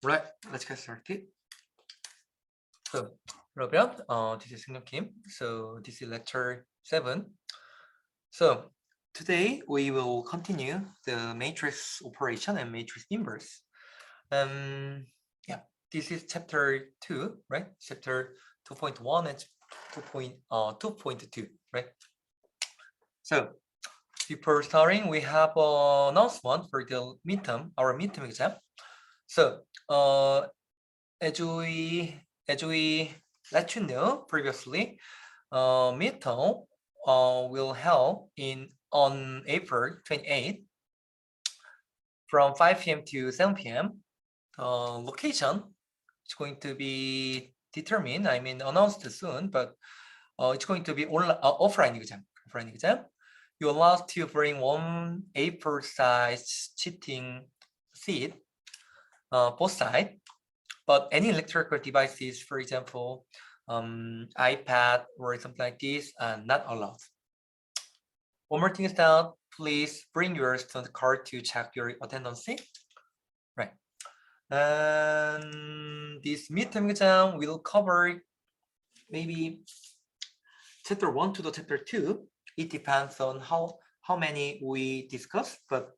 Right, let's get started. So, 그러면 this is SeungryongKim. So this is lecture 7. So today we will continue the matrix operation and matrix inverse. Yeah, this is chapter 2, right? Chapter 2.1 and 2.2, right? So before starting, we have an announcement for the midterm, our midterm exam. So as we let you know previously, midterm will held on April 28th from 5 p.m. to 7 p.m. Location is going to be determined, announced soon, but it's going to be offline exam. You're allowed to bring one A4 size cheating sheet, both sides, but any electrical devices, for example, iPad or something like this, are not allowed. One more thing is that please bring your student card to check your attendance. Right. And this midterm exam will cover maybe chapter 1 to the chapter 2. It depends on how many we discuss, but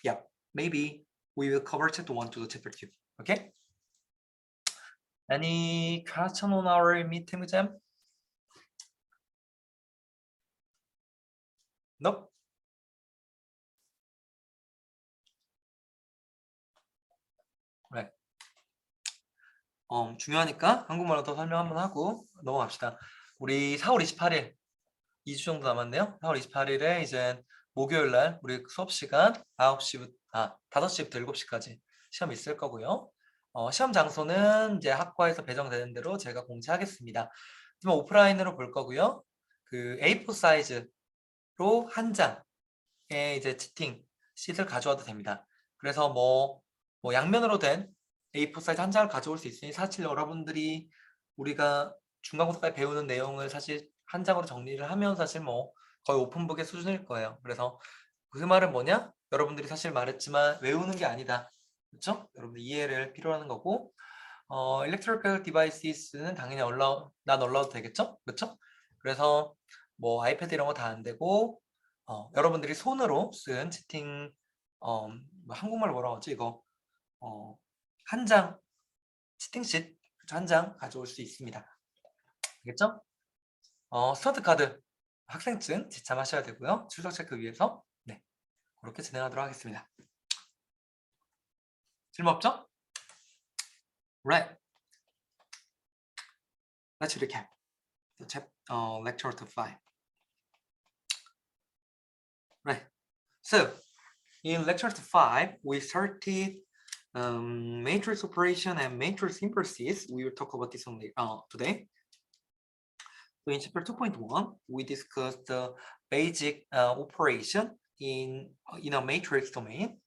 yeah, maybe we will cover chapter 1 to the chapter 2. Okay. Any question on our midterm exam? Nope. Right. 중요하니까 한국말로 더 설명 한번 하고 넘어갑시다. 우리 4월 28일 2주 정도 남았네요. 4월 28일에 이제 목요일 날 우리 수업 시간 5시부터 5시부터 7시까지 시험 있을 거고요. 시험 장소는 이제 학과에서 배정되는 대로 제가 공지하겠습니다. 하지만 오프라인으로 볼 거고요. 그 A4 사이즈로 한 장의 이제 치팅 시트를 가져와도 됩니다. 그래서 뭐 양면으로 된 A4 사이즈 한 장을 가져올 수 있으니 사실 여러분들이 우리가 중간고사까지 배우는 내용을 사실 한 장으로 정리를 하면 사실 뭐 거의 오픈북의 수준일 거예요. 그래서 그 말은 뭐냐? 여러분들이 사실 말했지만 외우는 게 아니다. 그렇죠? 여러분들 이해를 필요로 하는 거고 electrical devices는 당연히 올라도 되겠죠? 그렇죠? 그래서 뭐 아이패드 이런 거 다 안 되고 여러분들이 손으로 쓴 채팅 한국말로 뭐라고 하지 이거 한 장 채팅sheet 한 장 가져올 수 있습니다. 알겠죠? 스터드 카드 학생증 지참하셔야 되고요. 출석 체크 위해서 네 그렇게 진행하도록 하겠습니다. 질문 없죠? Right. Let's recap the lecture 5. Right. So in lecture 5, we started matrix operation and matrix inverses. We will talk about this only today. So in chapter 2.1, we discussed the basic operation in a matrix domain.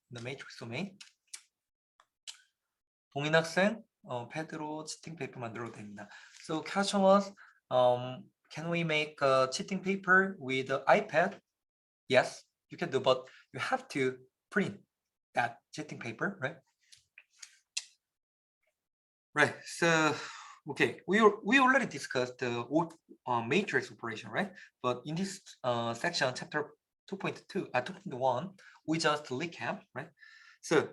동인 학생 패드로 cheating paper 만들어도 됩니다. So question was, can we make a cheating paper with the iPad? Yes, you can do, but you have to print that cheating paper, right? Right. So, okay, we already discussed the matrix operation, right? But in this section, chapter 2.1, we just recap, right? So,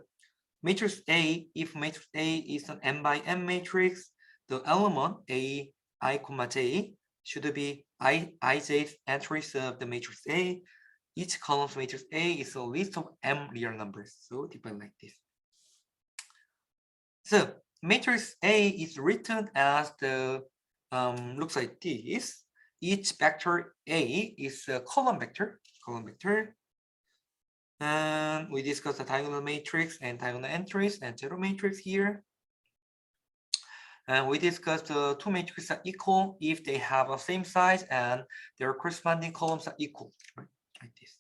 matrix A, if matrix A is an n by n matrix, the element A, I, J should be ijth entries of the matrix A. Each column of matrix A is a list of m real numbers. So defined like this. So matrix A is written as the looks like this. Each vector A is a column vector. And we discussed the diagonal matrix and diagonal entries and zero matrix here. And we discussed the two matrices are equal if they have the same size and their corresponding columns are equal, right? Like this.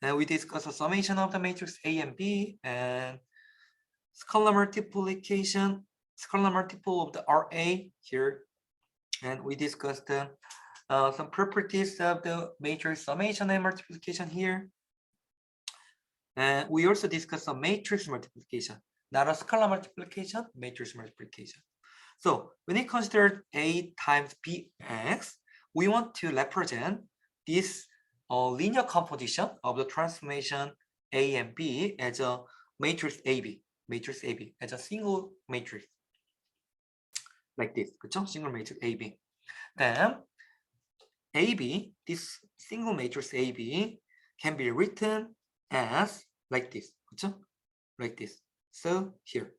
And we discussed the summation of the matrix A and B and scalar multiplication, scalar multiple of the RA here. And we discussed some properties of the matrix summation and multiplication here. And we also discussed the matrix multiplication. not a scalar multiplication, matrix multiplication. So when we consider A times Bx, we want to represent this linear composition of the transformation A and B as a matrix AB, as a single matrix. Like this, 그쵸? Single matrix AB. Then AB, this single matrix AB can be written as like this, 그쵸? Like this. So here.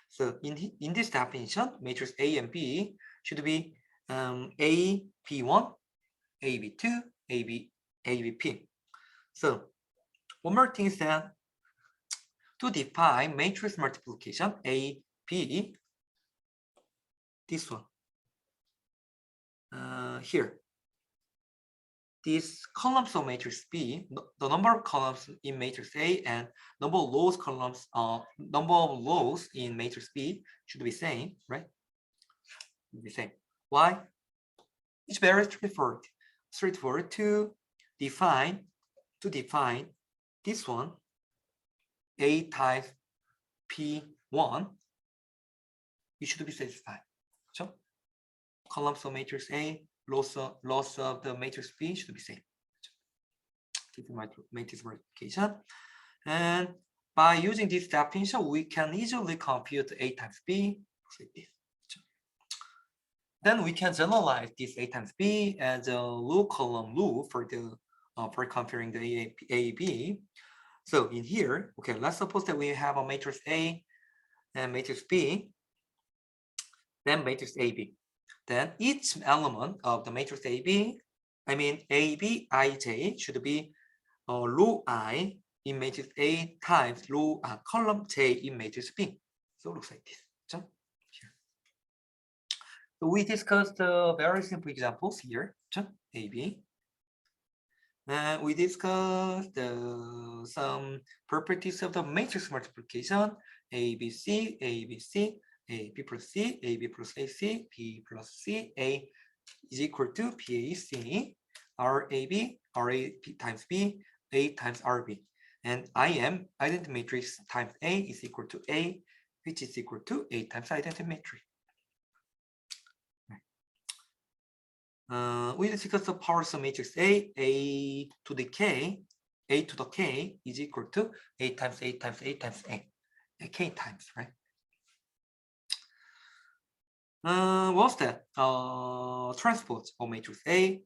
So in this definition, matrix A and B should be A, B1, AB2, AB, ABP. So one more thing is that to define matrix multiplication A, B, this one, here, these columns of matrix B, the number of columns in matrix A and number of rows in matrix B should be same, right? Should be same. Why? It's very straightforward to define this one, A times P1, it should be satisfied. So columns of matrix A, loss of the matrix B should be same. Matrix multiplication. And by using this definition, we can easily compute A times B like this. Then we can generalize this A times B as a low column rule for the for comparing the A, B. So in here, okay, let's suppose that we have a matrix A and matrix B, then matrix AB. Then each element of the matrix AB, I mean AB ij should be row I in matrix A times row column J in matrix B. So it looks like this. So here. So we discussed very simple examples here. So AB. And we discussed some properties of the matrix multiplication. ABC, ABC, AB plus C, AB plus AC, B plus C, A is equal to BAC, RAB, RA times B, A times RB. And IM, identity matrix times A is equal to A, which is equal to A times identity matrix. We discussed the powers of matrix A to the K is equal to A times A times A times A, K times, right? What's that? Transpose of matrix A,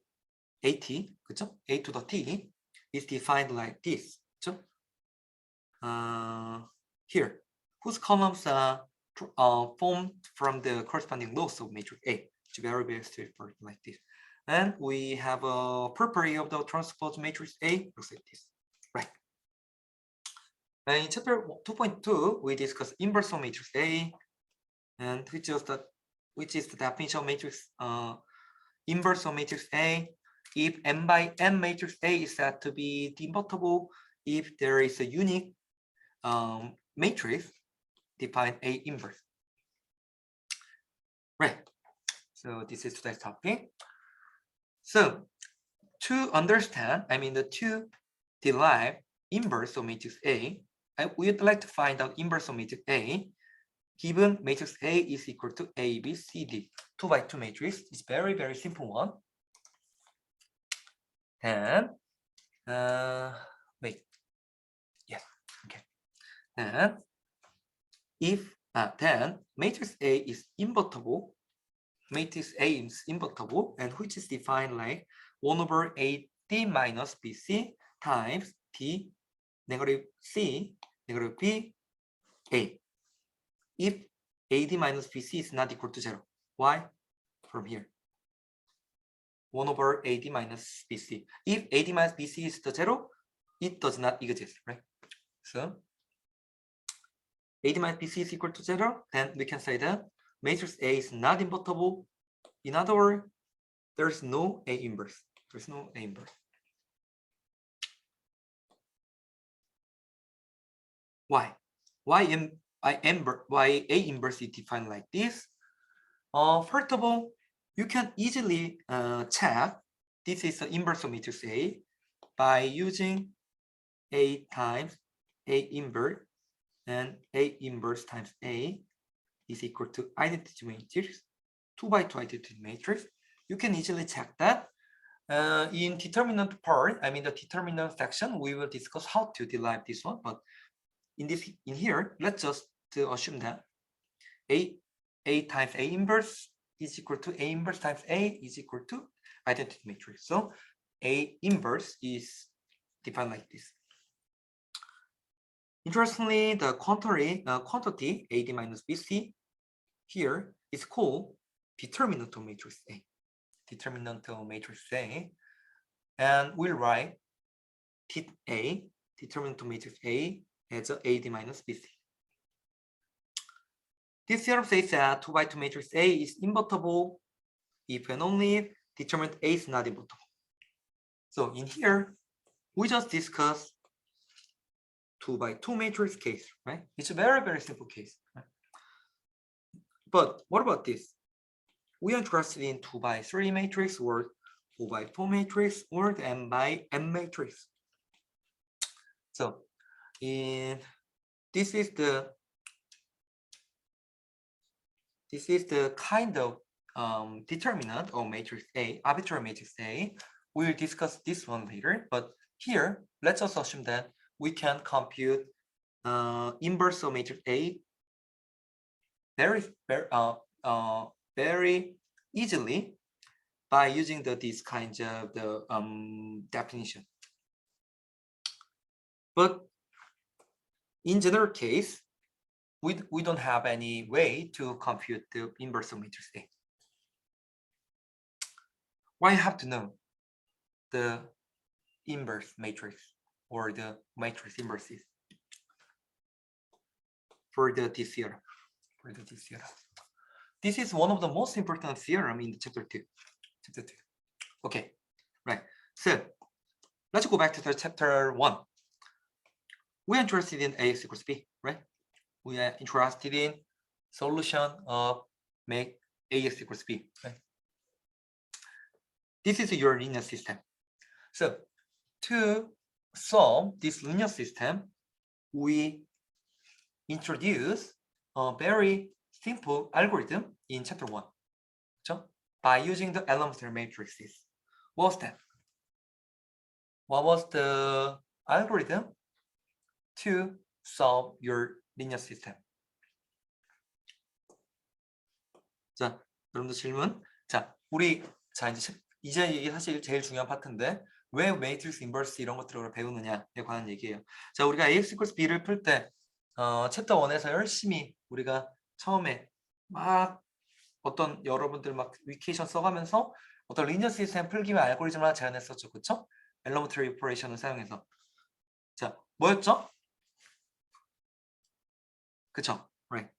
AT, 그쵸? A to the T is defined like this, 그쵸? Here, whose columns are formed from the corresponding rows of matrix A. It's very, very straightforward like this. And we have a property of the transpose matrix A, looks like this, right? And in chapter 2.2, we discuss inverse of matrix A, and which is the definition of matrix inverse of matrix A. If n by n matrix A is said to be invertible if there is a unique matrix defined A inverse. Right. So this is today's topic. So to understand, to derive inverse of matrix A, we would like to find out inverse of matrix A. Given matrix A is equal to A, B, C, D, 2 by 2 matrix. It's very, very simple one. And wait, yes, okay. And if then matrix A is invertible, and which is defined like 1 over AD minus BC times D negative C negative B A. If AD minus BC is not equal to 0. Why? From here. 1 over AD minus BC. If AD minus BC is the 0, it does not exist, right? So AD minus BC is equal to 0, then we can say that matrix A is not invertible. In other words, there is no A inverse. There's no A inverse. Why? Why A inverse is defined like this? First of all, you can easily check this is the inverse of matrix A by using A times A inverse and A inverse times A is equal to identity matrix, 2 by 2 identity matrix. You can easily check that. In determinant part, I mean the determinant section, we will discuss how to derive this one. But in here, let's just assume that A times A inverse is equal to A inverse times A is equal to identity matrix. So A inverse is defined like this. Interestingly, the quantity AD minus BC here is called determinant of matrix A. Determinant of matrix A, and we'll write determinant of matrix A as AD minus BC. This theorem says that 2 by 2 matrix A is invertible if and only if determinant A is not invertible. So in here, we just discussed 2 by 2 matrix case, right? It's a very, very simple case. Right? But what about this? We are interested in 2 by 3 matrix or 4 by 4 matrix or the n by n matrix. So this is the kind of determinant of matrix A, arbitrary matrix A. We'll discuss this one later, but here let's also assume that we can compute inverse of matrix A very easily by using these kinds of the definition. But in general case, we don't have any way to compute the inverse of matrix A. Why you have to know the inverse matrix or the matrix inverses for this theorem. This is one of the most important theorem in chapter 2. Okay, right. So let's go back to the chapter 1. We are interested in AX equals B, right? We are interested in solution of make AX equals B, right? This is your linear system. So to solve this linear system, we introduce a very simple algorithm in chapter 1. So by using the elementary matrices. What was that? What was the algorithm to solve your linear system? 자, 여러분들 질문. 자, 우리 이제 이게 사실 제일 중요한 파트인데 왜 매트릭스 인버스 이런 것들을 배우느냐에 관한 얘기예요. 자, 우리가 AX equals B를 풀 때 챕터 1에서 열심히 우리가 처음에 막 어떤 여러분들 막 위케이션 써가면서 어떤 리니어 시스템 풀기 위한 알고리즘을 하나 제안했었죠. 그쵸? 엘러먼터리 오퍼레이션을 사용해서. 자, 뭐였죠? 그쵸? Right.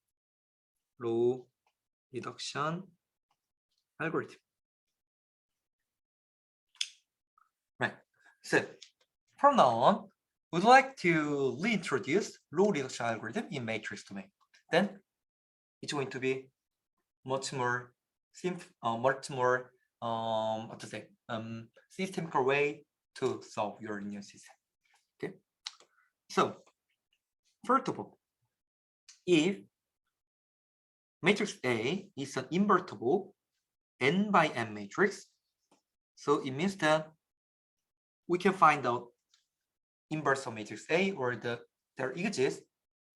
Low reduction algorithm. Right. So, from now on, we'd like to reintroduce low reduction algorithm in matrix domain. Then, it's going to be much more simple, systemic way to solve your linear system. Okay. So, first of all, if matrix A is an invertible n by n matrix, so it means that we can find out inverse of matrix A, or there exists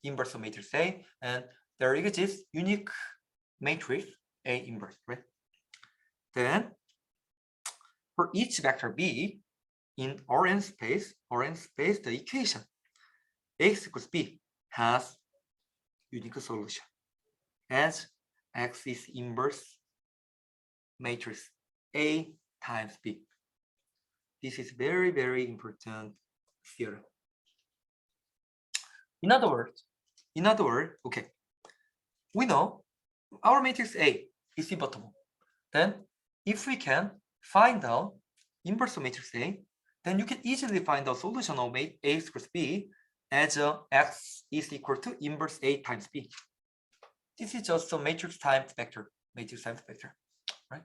inverse of matrix A, and there exists unique matrix A inverse, right? Then for each vector B in Rn space, the equation X equals B has unique solution as X is inverse matrix A times B. This is very, very important theorem. In other words, okay, we know our matrix A is invertible. Then if we can find out inverse of matrix A, then you can easily find the solution of A equals B as X is equal to inverse A times B. This is just a matrix times vector, right?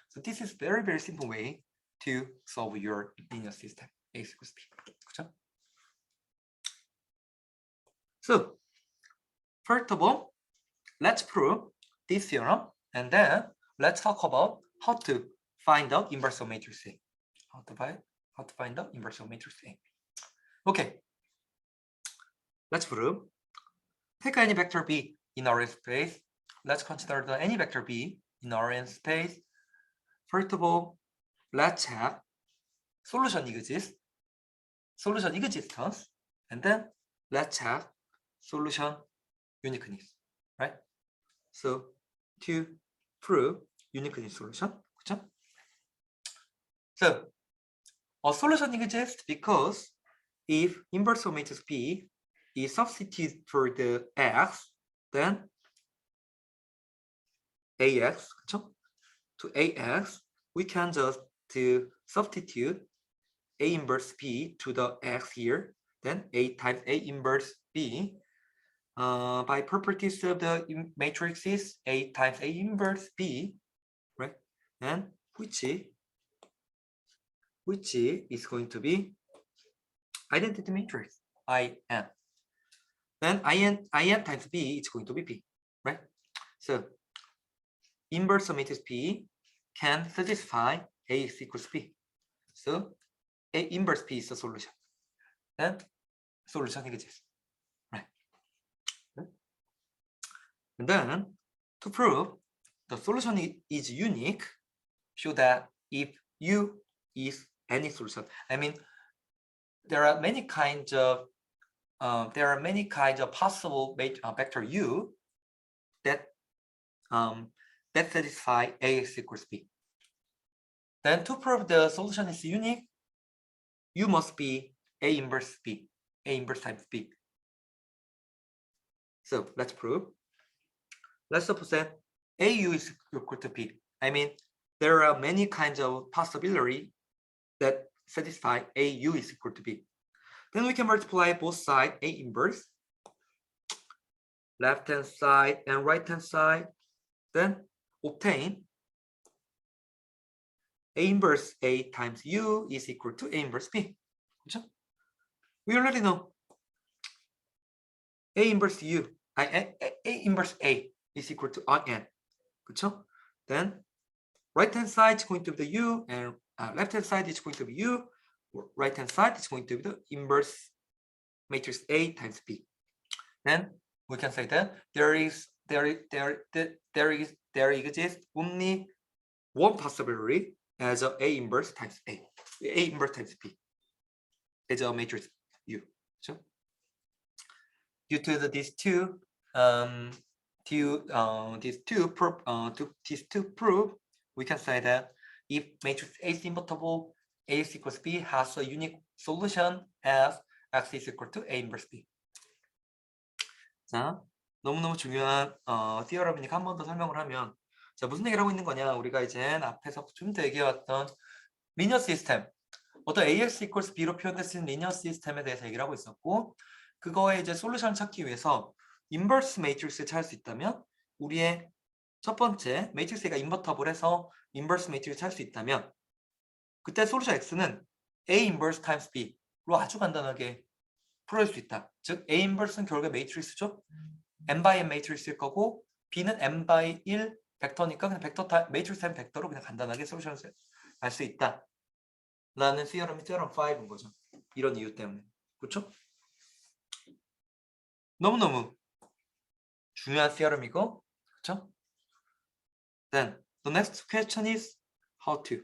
So this is very, very simple way to solve your linear system, A equals B. 그렇죠? So first of all, let's prove this theorem, and then let's talk about how to find out inverse of matrix A. How to find out inverse of matrix A. Okay. Let's prove. Take any vector B in Rn space. Let's consider the any vector B in Rn space. First of all, let's have solution exists, solution existence, and then let's have solution uniqueness, right? So to prove uniqueness solution, 그렇죠? So a solution exists because if inverse of matrix B is substituted for the x, then ax, 그렇죠? To ax, we can just substitute a inverse b to the x here, then a times a inverse b by properties of the matrices a times a inverse b, right? And which is going to be identity matrix IN. Then IN times b is going to be b, right? So inverse of matrix b can satisfy ax equals b. So A inverse b is the solution. Then solution exists, right? And then to prove the solution is unique, show that if U is any solution. I mean, there are many kinds of possible vector U that satisfy Ax equals b. Then to prove the solution is unique, U must be A inverse B, A inverse times B. So let's prove. Let's suppose that AU is equal to B. I mean, there are many kinds of possibility that satisfy AU is equal to B. Then we can multiply both sides A inverse, left hand side and right hand side, then obtain A inverse A times U is equal to A inverse B. 그렇죠? We already know A inverse U, A inverse A is equal to IN. 그렇죠? Then right hand side is going to be the U, and left hand side is going to be U. Right hand side is going to be the inverse matrix A times B. Then we can say that there exists only one possibility as a inverse times A inverse times B as a matrix U. So due to these two prove, we can say that if matrix A is invertible, Ax equals B has a unique solution as X is equal to A inverse B. 자, 너무너무 중요한 theorem이니까 한 번 더 설명을 하면, 자, 무슨 얘기를 하고 있는 거냐? 우리가 이제 앞에서 좀 더 얘기해왔던 리니어 시스템, 어떤 AX equals B로 표현될 수 있는 리니어 시스템에 대해서 얘기를 하고 있었고, 그거에 이제 솔루션을 찾기 위해서 인버스 매트릭스를 찾을 수 있다면, 우리의 첫 번째 매트릭스가 인버터블해서 인버스 매트릭스를 찾을 수 있다면, 그때 솔루션 X는 A 인버스 타임스 B로 아주 간단하게 풀어줄 수 있다. 즉 A 인버스는 결국에 매트릭스죠. n by n 매트릭스일 거고 B는 n by 1 벡터니까 그냥 매트릭스 타임 벡터로 그냥 간단하게 솔루션을 알 수 있다. 라는 theorem이 theorem 5인 거죠. 이런 이유 때문에. 그렇죠? 너무너무 중요한 theorem이고, 그렇죠? Then the next question is how to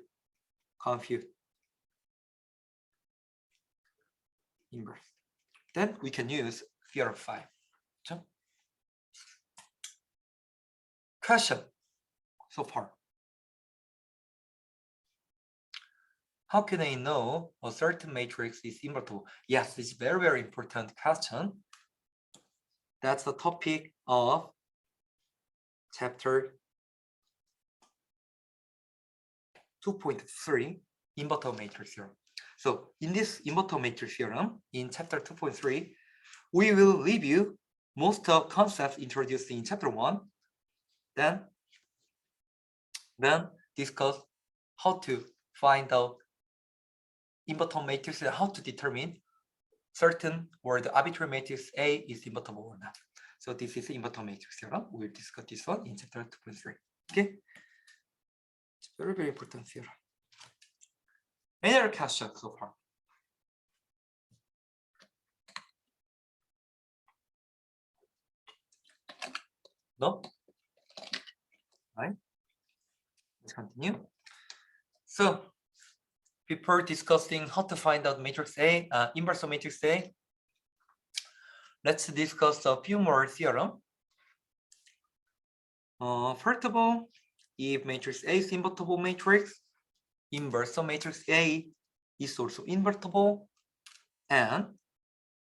compute inverse. Then we can use theorem 5. 그렇죠? Question so far. How can I know a certain matrix is invertible? Yes, it's very, very important question. That's the topic of chapter 2.3, invertible matrix theorem. So in this invertible matrix theorem, in chapter 2.3, we will review most of concepts introduced in chapter 1, then discuss how to find out invertible matrix and how to determine certain or the arbitrary matrix A is invertible or not. So this is inverter matrix theorem. We'll discuss this one in chapter 2.3. Okay, it's very, very important theorem. Any other question so far? No? Right. Let's continue. So before discussing how to find out matrix A, inverse of matrix A, let's discuss a few more theorems. First of all, if matrix A is invertible matrix, inverse of matrix A is also invertible, and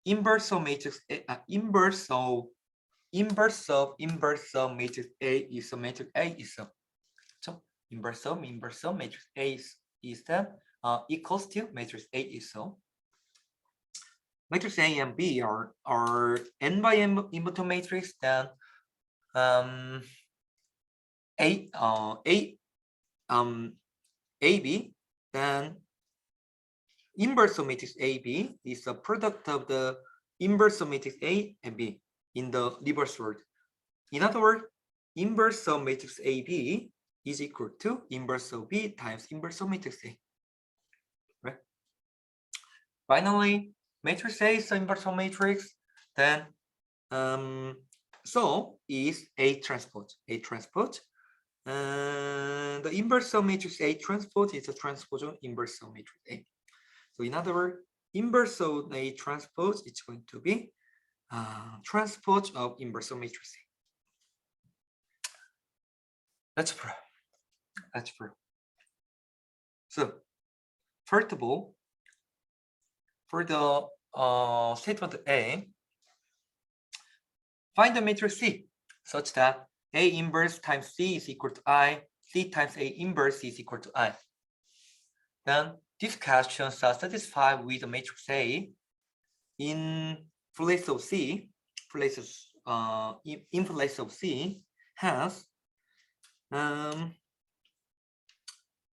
inverse of matrix A, inverse of matrix A is a matrix A is a, so inverse of matrix A is that equals to matrix A is so. Matrix A and B are n by n invertible matrix, then AB, then inverse of matrix AB is a product of the inverse of matrix A and B in the reverse word. In other words, inverse of matrix AB is equal to inverse of B times inverse of matrix A. Right? Finally, matrix A is the inverse of matrix, then so is A transpose. And the inverse of matrix A transpose is a transpose of inverse of matrix A. So in other words, inverse of A transpose is going to be transpose of inverse of matrix A. Let's prove. So first of all, for the statement A, find the matrix C such that A inverse times C is equal to I, C times A inverse is equal to I. Then these questions are satisfied with the matrix A in place of C, in place of C, hence A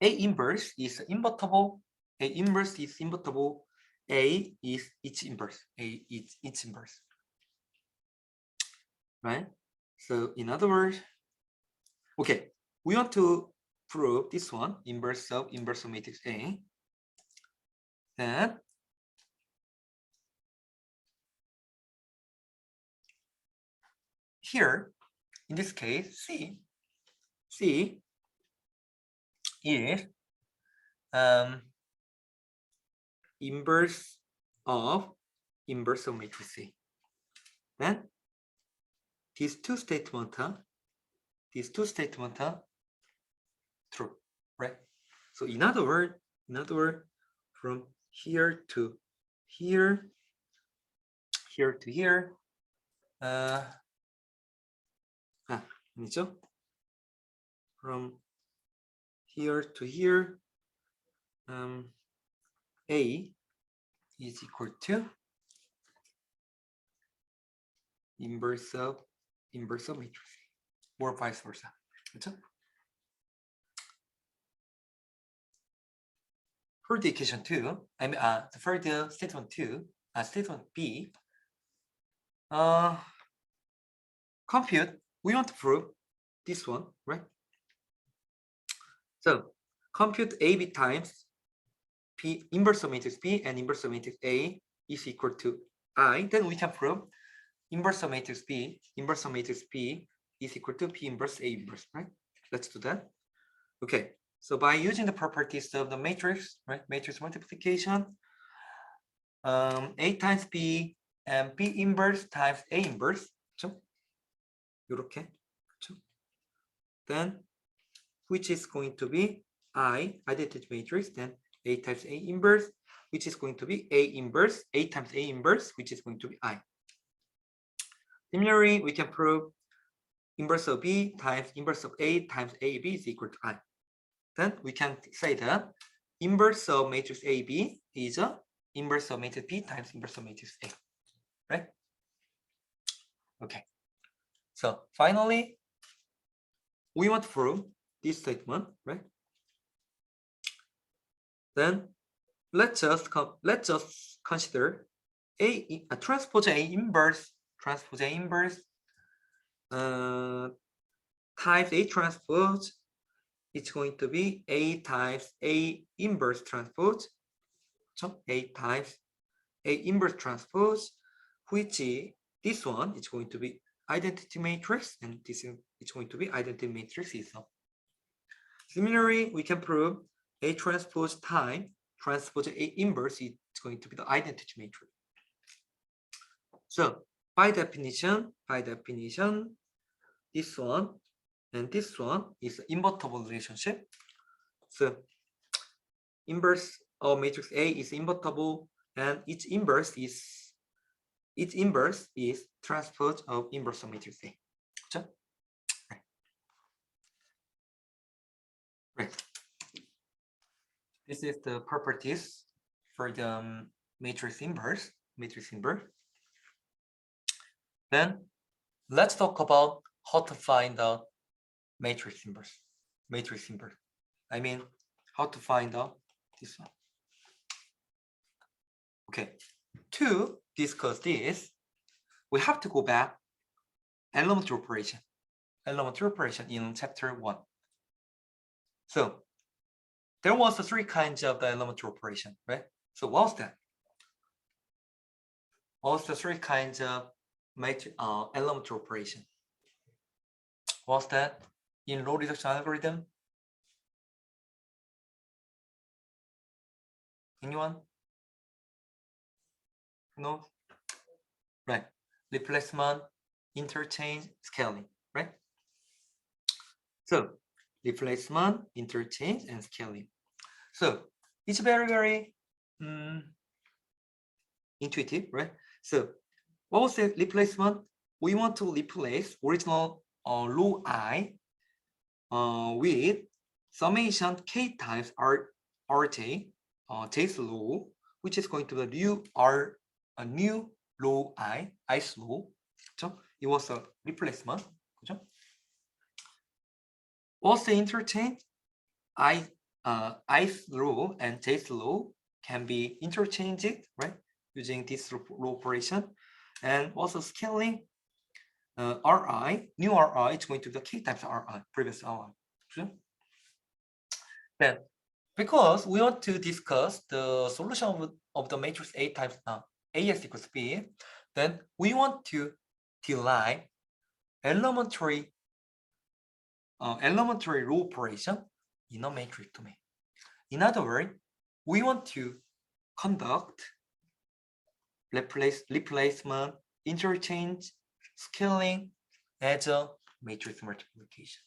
inverse is invertible, A inverse is invertible, A is its inverse, right? So in other words, okay, we want to prove this one, inverse of matrix A. Then here, in this case, C is inverse of matrix C. Then these two statements are true, right? So in other words, from here to here, to here, 아니죠? From here to here, A is equal to inverse of matrix or vice versa. 그렇죠? For the equation 2, I mean for the statement 2, statement B, compute, we want to prove this one, right? So compute AB times P inverse of matrix B and inverse of matrix A is equal to I. Then we can prove inverse of matrix B is equal to P inverse A inverse, right? Let's do that. Okay, so by using the properties of the matrix, right? Matrix multiplication, A times B and B inverse times A inverse. 그렇죠? 이렇게. 그렇죠? Then which is going to be identity matrix, then A times A inverse, which is going to be A inverse, A times A inverse, which is going to be I. Similarly, we can prove inverse of B times inverse of A times AB is equal to I. Then we can say that inverse of matrix AB is a inverse of matrix B times inverse of matrix A, right? Okay. So finally, we want to prove this statement, right? Then let's just consider a transpose A inverse times A transpose, it's going to be A times A inverse transpose. So A times A inverse transpose, which is this one is going to be identity matrix, and this is going to be identity matrix itself. Similarly, we can prove A transpose times transpose A inverse is going to be the identity matrix. So by definition, this one and this one is invertible relationship. So inverse of matrix A is invertible, and its inverse is transpose of inverse of matrix A. 그렇죠? Right. This is the properties for the matrix inverse. Then let's talk about how to find out matrix inverse. I mean, how to find out this one. Okay, to discuss this, we have to go back elementary operation in chapter 1. So there was three kinds of the elementary operation, right? So what was that? What was the three kinds of elementary operation? What was that in row reduction algorithm? Anyone? No? Right. Replacement, interchange, scaling, right? So replacement, interchange, and scaling. So it's very, very intuitive, right? So what was the replacement? We want to replace original row I with summation k times rj, j's row, which is going to be a new row i's row. So it was a replacement. 그렇죠? What's the interchange? i's row and j's row can be interchanged, right? Using this row operation. And also scaling, ri, new ri, it's going to be k times ri, previous ri. Sure? Then, because we want to discuss the solution of the matrix A times AX equals B, then we want to derive elementary row operation in a matrix domain. In other words, we want to conduct replacement, interchange, scaling as a matrix multiplication.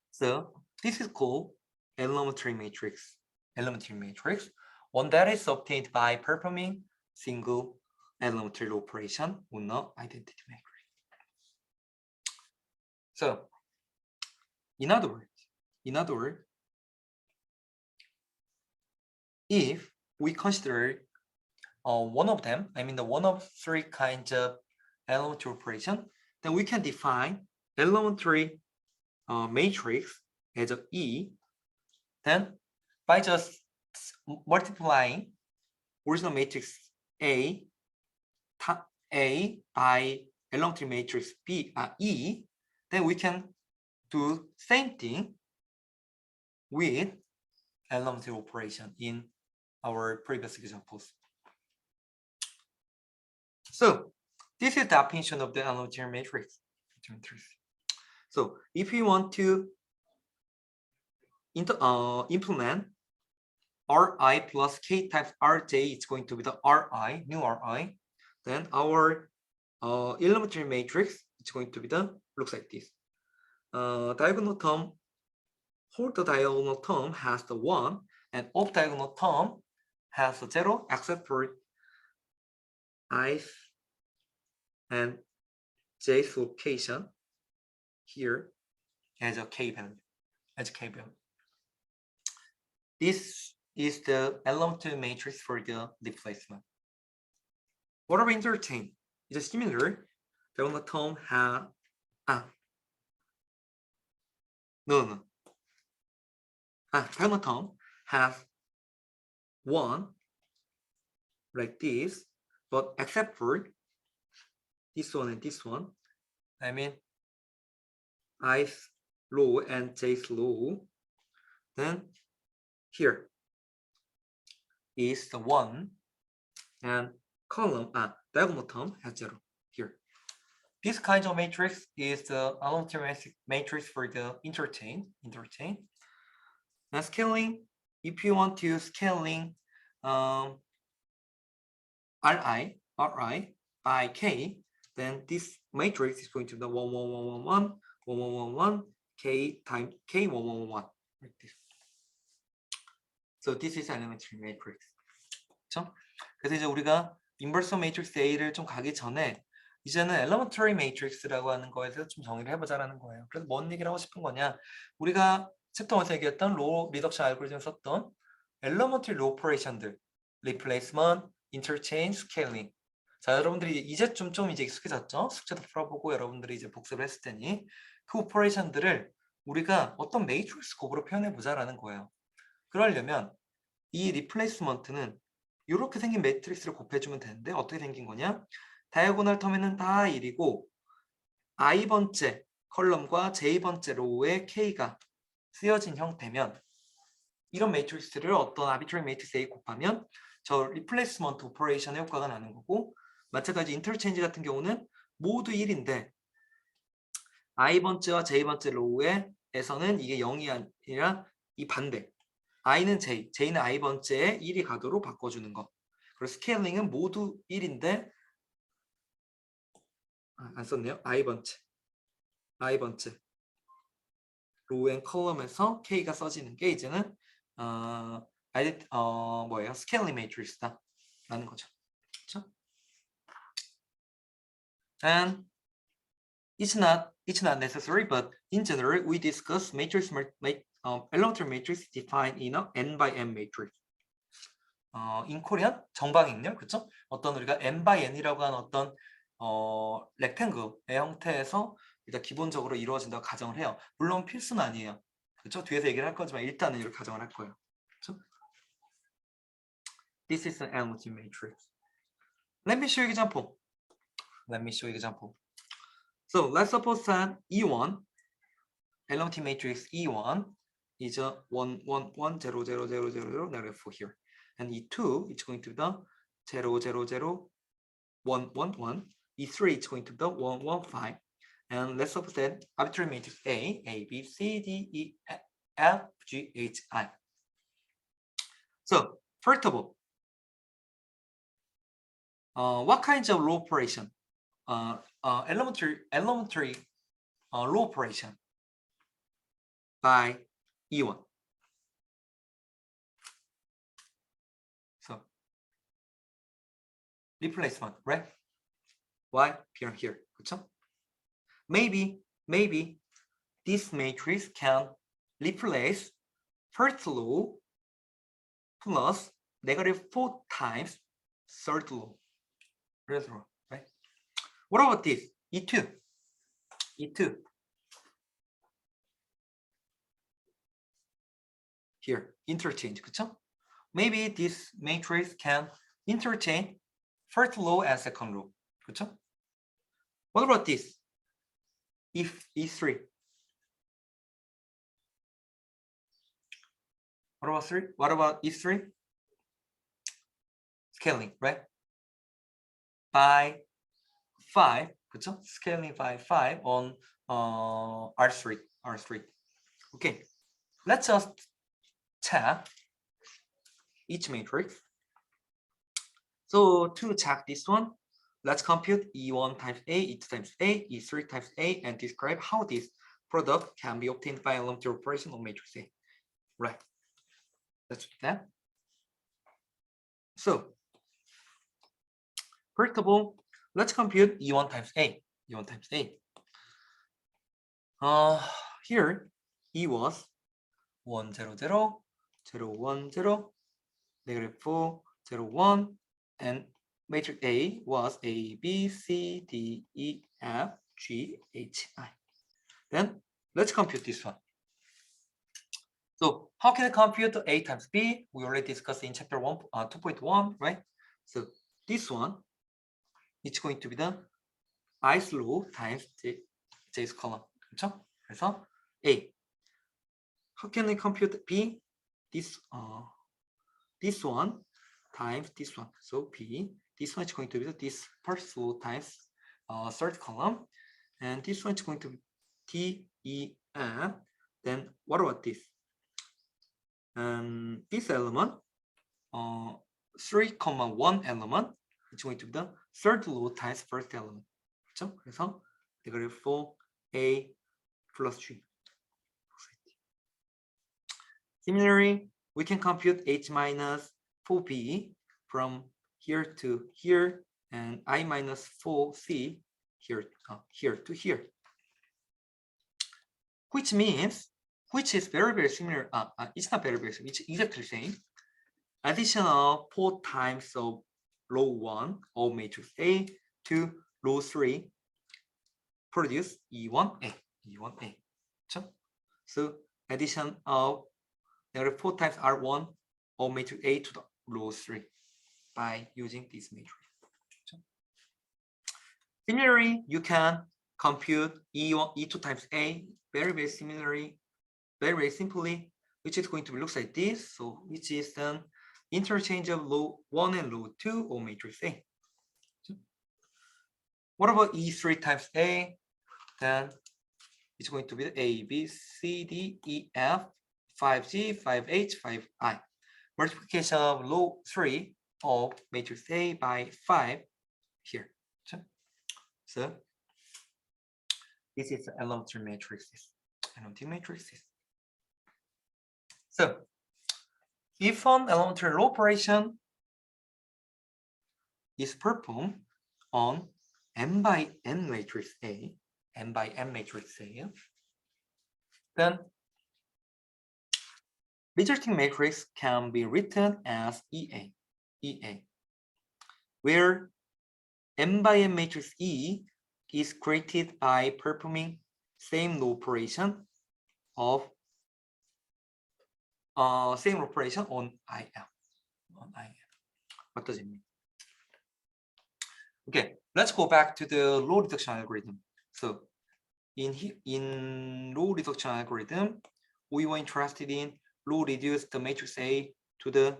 So this is called elementary matrix. One that is obtained by performing single elementary operation on an identity matrix. So in other words, if we consider one of them, I mean the one of three kinds of elementary operation, then we can define elementary matrix as a E. Then by just multiplying original matrix A by elementary matrix E, then we can do same thing with elementary operation in our previous examples. So this is the definition of the elementary matrix. So if we want to implement Ri plus k times Rj, it's going to be the Ri, new Ri. Then our elementary matrix, it's going to be looks like this. Diagonal term, whole the diagonal term has the 1, and off diagonal term has the 0, except for i's and j's location here as a k value. This is the elementary matrix for the replacement. What about interchange? It's similar. Diagonal term has diagonal term has 1 like this, but except for this one and this one. I mean i's row and j's row. Then here is the 1 and column diagonal term has 0 here. This kind of matrix is the allometric matrix for the interchange. Now scaling, if you want to scaling Ri by K, then this matrix is going to be the 1 1 1 1 1 1 1 1 1 K times K 1 1 1 1 like this. So this is elementary matrix. 그렇죠? 그래서 이제 우리가 인버스 매트릭스 A를 좀 가기 전에 이제는 elementary matrix라고 하는 거에서 좀 정의를 해보자라는 거예요. 그래서 뭔 얘기를 하고 싶은 거냐? 우리가 챕터 1에서 얘기했던 로 리덕션 알고리즘 썼던 elementary 로 오퍼레이션들, replacement, interchange, scaling. 자, 여러분들이 이제쯤 좀 이제 익숙해졌죠? 숙제도 풀어보고 여러분들이 이제 복습을 했을 테니 그 오퍼레이션들을 우리가 어떤 매트릭스 곱으로 표현해 보자라는 거예요. 그러려면 이 리플레이스먼트는 이렇게 생긴 매트릭스를 곱해주면 되는데 어떻게 생긴 거냐? 다이아고널 텀에는 다 1이고 i번째 컬럼과 j번째 로우에 k가 쓰여진 형태면 이런 매트릭스를 어떤 arbitrary 매트릭스 A 곱하면 저 리플레이스먼트 오퍼레이션의 효과가 나는 거고, 마찬가지 인터체인지 같은 경우는 모두 1인데 i번째와 j번째 로우에서는 이게 0이 아니라 이 반대 i는 j는 i번째에 1이 가도록 바꿔주는 거. 그리고 스케일링은 모두 1인데 안 썼네요. i번째 로우 앤 컬럼에서 k가 써지는 게 이제는 뭐예요? 스케일링 매트릭스다 라는 거죠. 그렇죠? And it's not necessary, but in general we discuss matrix elementary matrix defined in a n by n matrix. in Korean 정방익률, 그렇죠? 어떤 우리가 n by n이라고 하는 어떤 렉탱글의 형태에서 일단 기본적으로 이루어진다고 가정을 해요. 물론 필수는 아니에요. 그렇죠? 뒤에서 얘기를 할 거지만 일단은 이렇게 가정을 할 거예요. 그렇죠? This is an elementary matrix. Let me show you example. So let's suppose that E1 elementary matrix E1 is a 1 1 1 0 0 0 0 negative 4 here, and E2 is going to be the 0 0 0 1 1 1. E3 is going to be the 1 1 5, and let's suppose that arbitrary matrix A B C D E F G H I. So first of all, what kinds of row operation? Elementary row operation by E1. So replacement, right? Why here? 그렇죠? Maybe this matrix can replace first row plus -4 times third row. Right? What about this? E2. Here, interchange, 그쵸? Maybe this matrix can interchange first row and second row, 그쵸? What about this? If E3. What about E3? Scaling, right? By 5, 그쵸? Scaling by 5 on R3. Okay, let's just check each matrix. So to check this one, let's compute E1 times A, E2 times A, E3 times A, and describe how this product can be obtained by elementary operation of matrix A. Right. Let's do that. So first of all, let's compute E1 times A. Here E was 1 0 0 0 1 0 -4 0 1, and matrix A was A B C D E F G H I. Then let's compute this one. So how can I compute A times B? We already discussed in chapter 2.1, right? So this one, it's going to be the i's row times j's column. 그렇죠? 그래서 A. How can we compute B? This one times this one. So B. This one is going to be this first row times third column, and this one is going to be D, E, F. Then what about this? This element, 3, 1 element, is going to be the third row times first element. 그렇죠? 그래서 negative 4A plus 3. Similarly, we can compute H minus 4B from here to here, and I minus 4C here to here. Which means, which is very, very similar. It's not very, very similar. It's exactly the same. Addition of 4 times of row 1 of matrix A to row 3 produce E1A. E1A. So addition of negative 4 times R1 of matrix A to the row 3 by using this matrix. Similarly, you can compute E1, E2 times A very, very similarly, very, very simply, which is going to look like this. So which is an interchange of row 1 and row 2 of matrix A. What about E3 times A? Then it's going to be A, B, C, D, E, F, 5G, 5H, 5I. Multiplication of row 3 of matrix A by 5 here. So this is the elementary matrices. So if an elementary row operation is performed on m by n matrix A, then resulting matrix can be written as EA, where m by n matrix E is created by performing same row operation of same operation on IM. What does it mean? Okay, let's go back to the row reduction algorithm. So in row reduction algorithm, we were interested in row reduce the matrix A to the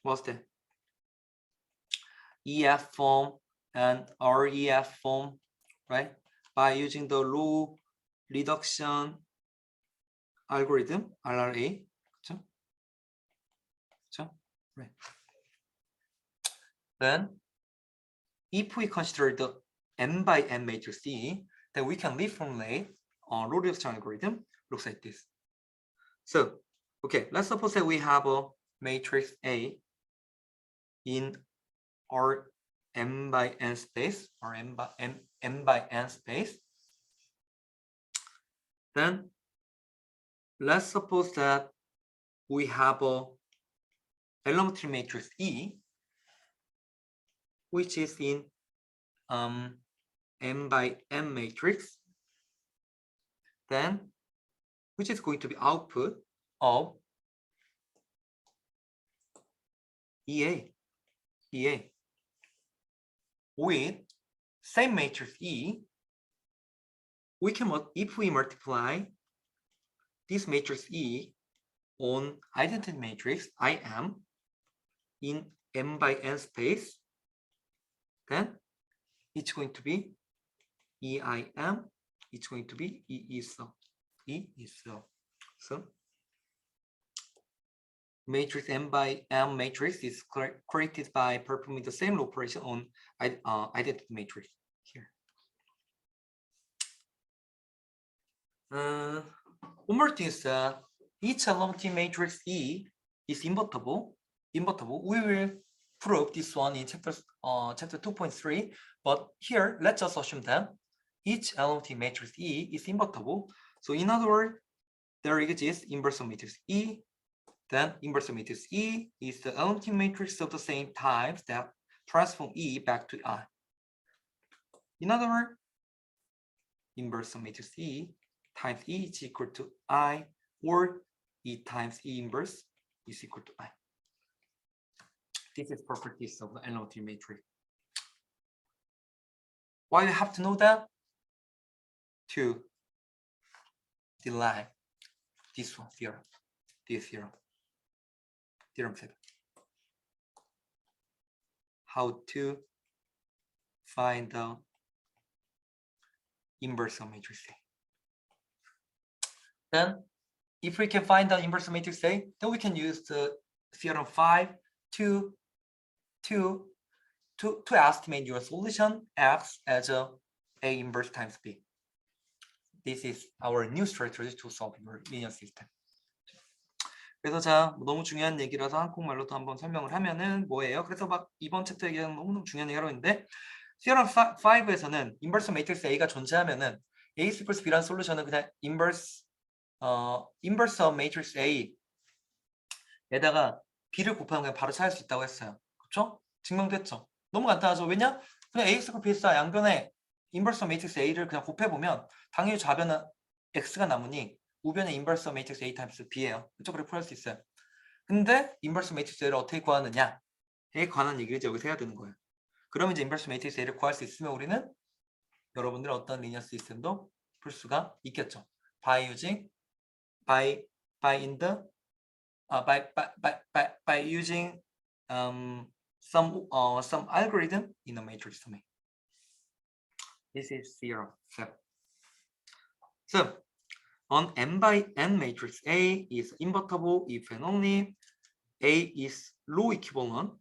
what's that? EF form and REF form, right? By using the row reduction algorithm, RRA. Right. Then, if we consider the n by n matrix E, then we can reformulate row reduction algorithm. Looks like this. So, okay, let's suppose that we have a matrix A in our m by n space, or m by n space. Then let's suppose that we have a elementary matrix E, which is in m by n matrix, then which is going to be output of EA with same matrix E. We can, if we multiply this matrix E on identity matrix IM in m by n space, then it's going to be EIM, it's going to be E is so. So matrix m by m matrix is created by performing the same operation on identity matrix here. One more thing is that each elementary matrix E is invertible. We will prove this one in chapter 2.3, but here let's just assume that each elementary matrix E is invertible. So in other words, there exists inverse of matrix E. Then inverse of matrix E is the elementary matrix of the same types that transform E back to I. In other words, inverse of matrix E times E is equal to I, or E times E inverse is equal to I. This is properties of the elementary matrix. Why you have to know that? To derive this one theorem. This theorem. Theorem 7. How to find the inverse of matrix A. Then, if we can find the inverse of matrix A, then we can use the theorem 5 to estimate your solution X as a inverse times B. This is our new strategy to solve your linear system. 그래서 자, 너무 중요한 얘기라서 한국말로도 한번 설명을 하면은 뭐예요? 그래서 막 이번 챕터 얘기하는 너무너무 중요한 얘기라고 했는데 theorem 5에서는 inverse matrix A가 존재하면은 A equals B라는 솔루션은 그냥 inverse of matrix A에다가 B를 곱하면 그냥 바로 찾을 수 있다고 했어요. 그렇죠? 증명됐죠? 너무 간단하죠? 왜냐? 그냥 A equals B에서 양변에 inverse of matrix A를 그냥 곱해보면 당연히 좌변은 X가 남으니 우변의 inverse of matrix A times B예요. 그렇죠? 그렇게 풀어낼 수 있어요. 근데 inverse matrix A를 어떻게 구하느냐에 관한 얘기를 이제 여기서 해야 되는 거예요. 그러면 이제 inverse matrix A를 구할 수 있으면 우리는 여러분들 어떤 리니어 시스템도 풀 수가 있겠죠. By using some algorithm in a matrix domain. This is theorem 7. So on n by n matrix A is invertible if and only A is row equivalent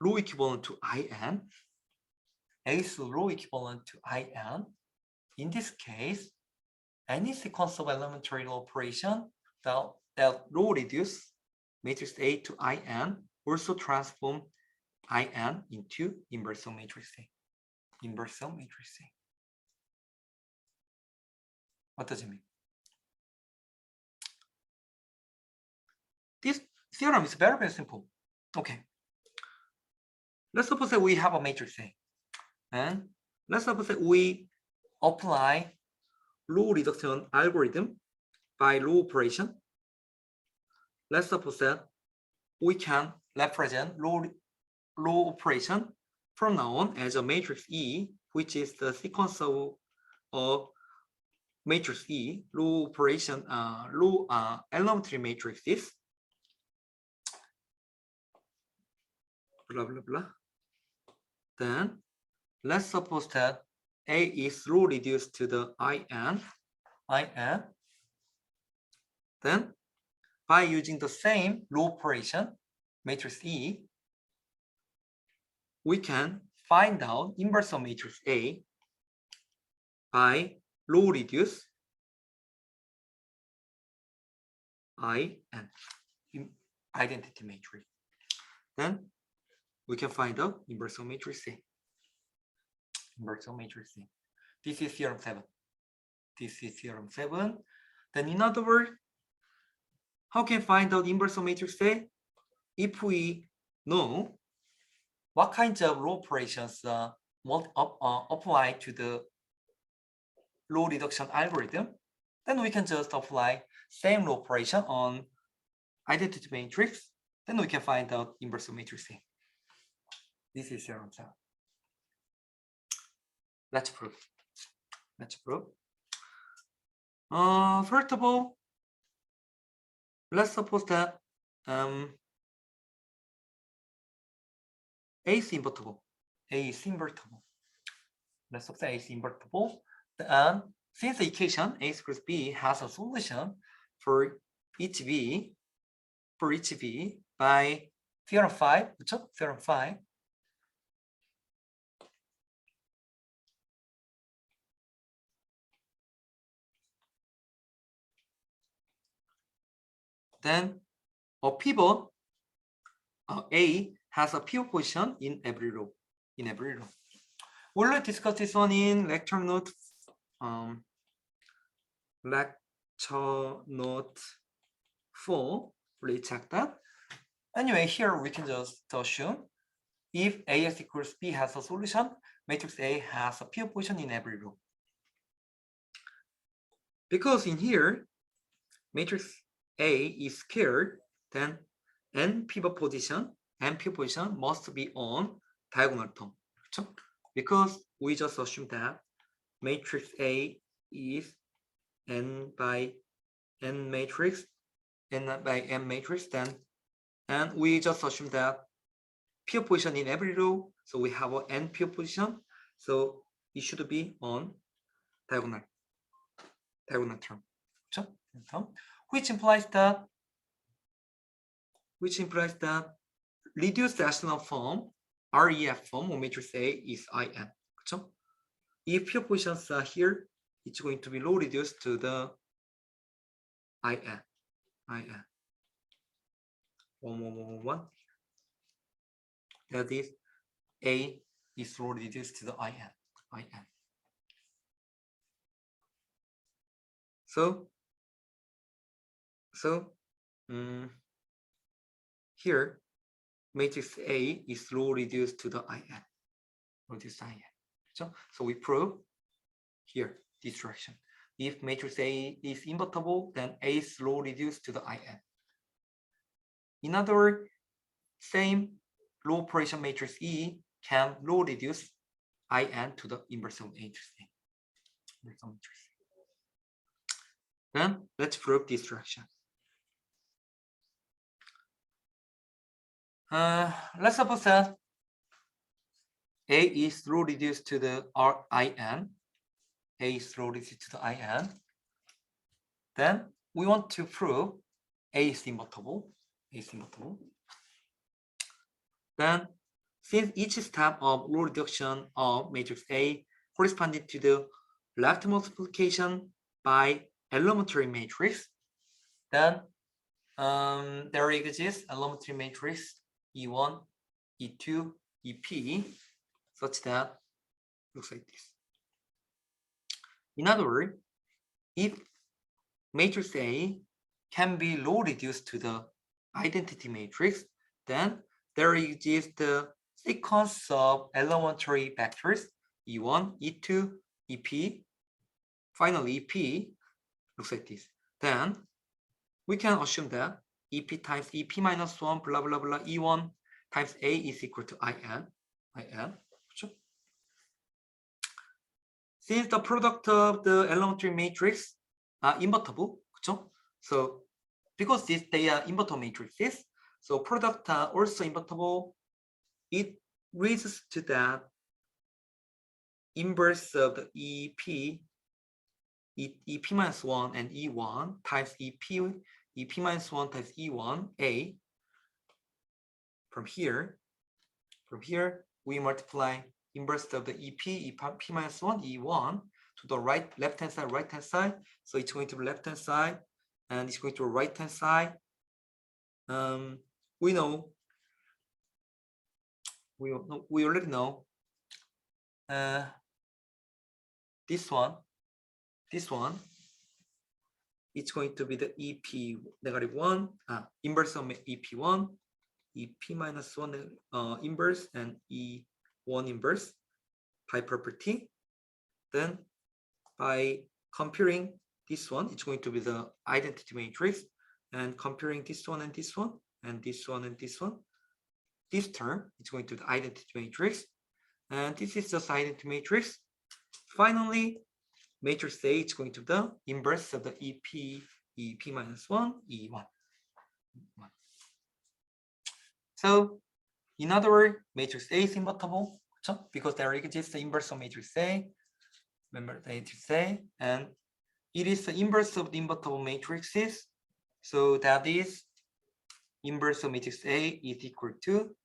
to IN. A is row equivalent to IN. In this case, any sequence of elementary operation that row reduce matrix A to IN also transform IN into inverse of matrix A. Inverse of matrix A. What does it mean? This theorem is very, very simple. Okay. Let's suppose that we have a matrix A. And let's suppose that we apply row reduction algorithm by row operation. Let's suppose that we can represent row operation from now on as a matrix E, which is the sequence of matrix E, row operation, elementary matrices, blah, blah, blah. Then let's suppose that A is row reduced to the IN. Then by using the same row operation, matrix E, we can find out inverse of matrix A by row reduce IN, identity matrix. Then we can find out inverse of matrix A. Inverse of matrix A. This is theorem 7. This is theorem 7. Then in other words, how can we find out inverse of matrix A? If we know what kinds of row operations apply to the row reduction algorithm, then we can just apply same row operation on identity matrix. Then we can find out inverse of matrix A. This is theorem 7. Let's prove. Let's prove. First of all, let's suppose that A is invertible. A is invertible. Let's suppose A is invertible. And since the equation A equals B has a solution for each B by theorem 5, 그렇죠? Theorem 5. Then a pivot A has a pivot position in every row. We will discuss this one in lecture note. Lecture note 4. Please check that. Anyway, here we can just assume if AS equals B has a solution, matrix A has a pivot position in every row. Because in here, matrix A is scared, then n pivot position must be on diagonal term. 그렇죠? because we just assume that matrix A is n by n matrix, n by m matrix, then, and we just assume that p of position in every row, so we have a n p of position, so it should be on diagonal term, which implies that reduced echelon form, REF form of matrix A is IN. 그렇죠? If p of positions are here, it's going to be low reduced to the IN. 1. That is, A is low reduced to the IN. So here matrix A is low reduced to the IN. So we prove here this direction. If matrix A is invertible, then A is low reduced to the IN. In other words, same low operation matrix E can low reduce IN to the inverse of matrix A. Then let's prove this direction. Let's suppose that A is low reduced to the IN. A is low reduced to the IN. Then we want to prove A is invertible. Then, since each step of low reduction of matrix A corresponding to the left multiplication by elementary matrix, then there exists elementary matrix E1, E2, EP, such that looks like this. In other words, if matrix A can be low reduced to the identity matrix, then there exists the sequence of elementary vectors E1, E2, EP. Finally, EP looks like this. Then we can assume that EP times EP minus 1 blah blah blah E1 times A is equal to IN. Since the product of the elementary matrix are invertible, so because they are invertible matrices, so product are also invertible, it leads to that inverse of the EP minus 1 and E1 times EP minus 1 times E1 A. From here we multiply inverse of the EP minus 1 E1 to the left hand side. So it's going to be left hand side and it's going to right hand side. We already know this one it's going to be the EP negative 1 inverse of EP1, EP minus 1 inverse, and E1 inverse by property. Then by comparing this one, it's going to be the identity matrix, and comparing this one and this one and this one and this one, this term is going to be the identity matrix, and this is just identity matrix. Finally, matrix A is going to be the inverse of the EP minus 1, E1. So, in other words, matrix A is invertible, because there exists the inverse of matrix A. Remember the matrix A, and it is the inverse of the invertible matrices. So that is inverse of matrix A is equal to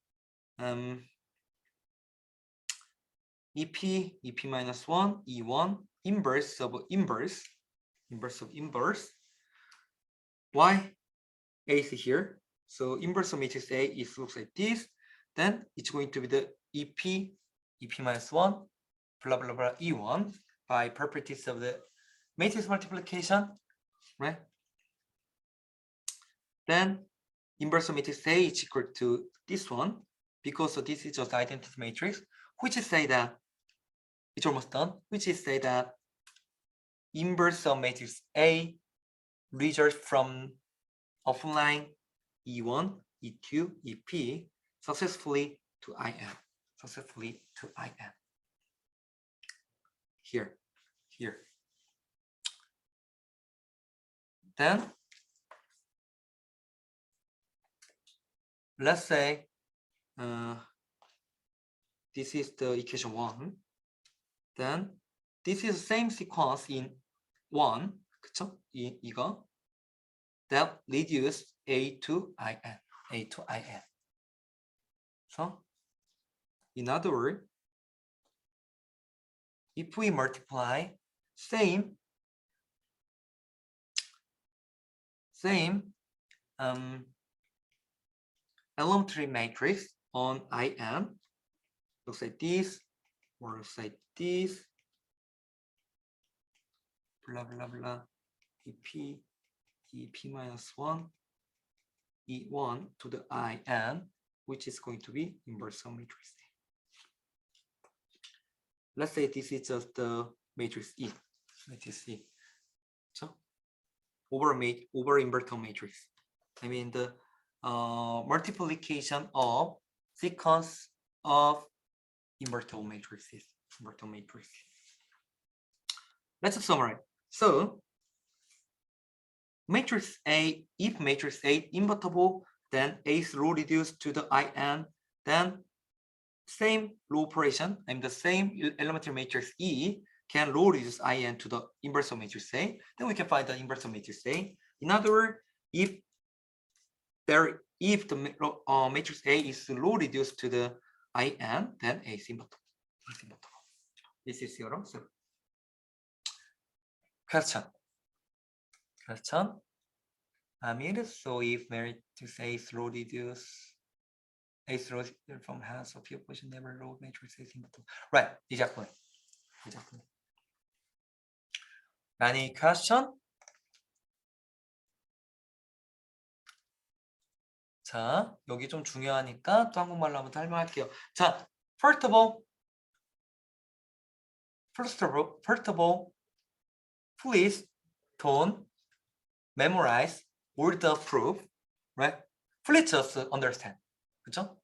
EP minus 1, E1, inverse of inverse. Why? A is here. So inverse of matrix A is looks like this. Then it's going to be the EP minus 1, blah blah blah E1 by properties of the matrix multiplication, right? Then inverse of matrix A is equal to this one, because so this is just identity matrix, which is say that it's almost done, which is say that inverse of matrix A results from offline E1, E2, EP successfully to IN. here. Then let's say this is the equation 1. Then this is the same sequence in 1. 그쵸? 이거 that reduce A to IN. So in other words, if we multiply same elementary matrix on IN, looks like this, or looks like this, blah blah blah, EP minus 1, E1 to the IN, which is going to be inverse of matrix A. Let's say this is just the matrix E. Matrix E. So over inverter matrix. I mean the multiplication of sequence of invertible matrices. Let's summarize. So matrix A, if matrix A invertible, then A is row reduced to the IN, then same row operation, and the same elementary matrix E can row reduce IN to the inverse of matrix A, then we can find the inverse of matrix A. In other words, if the matrix A is row reduced to the IN, then A is invertible. This is theorem 7. Question. Amir, so if matrix A is row reduced, A is row from half of your position, never row matrix A is invertible. Right, exactly. Any question? 자, 여기 좀 중요하니까 또 한국말로 한번 설명할게요. 자, first of all, please don't memorize all the proof, right? Please just understand. 그렇죠?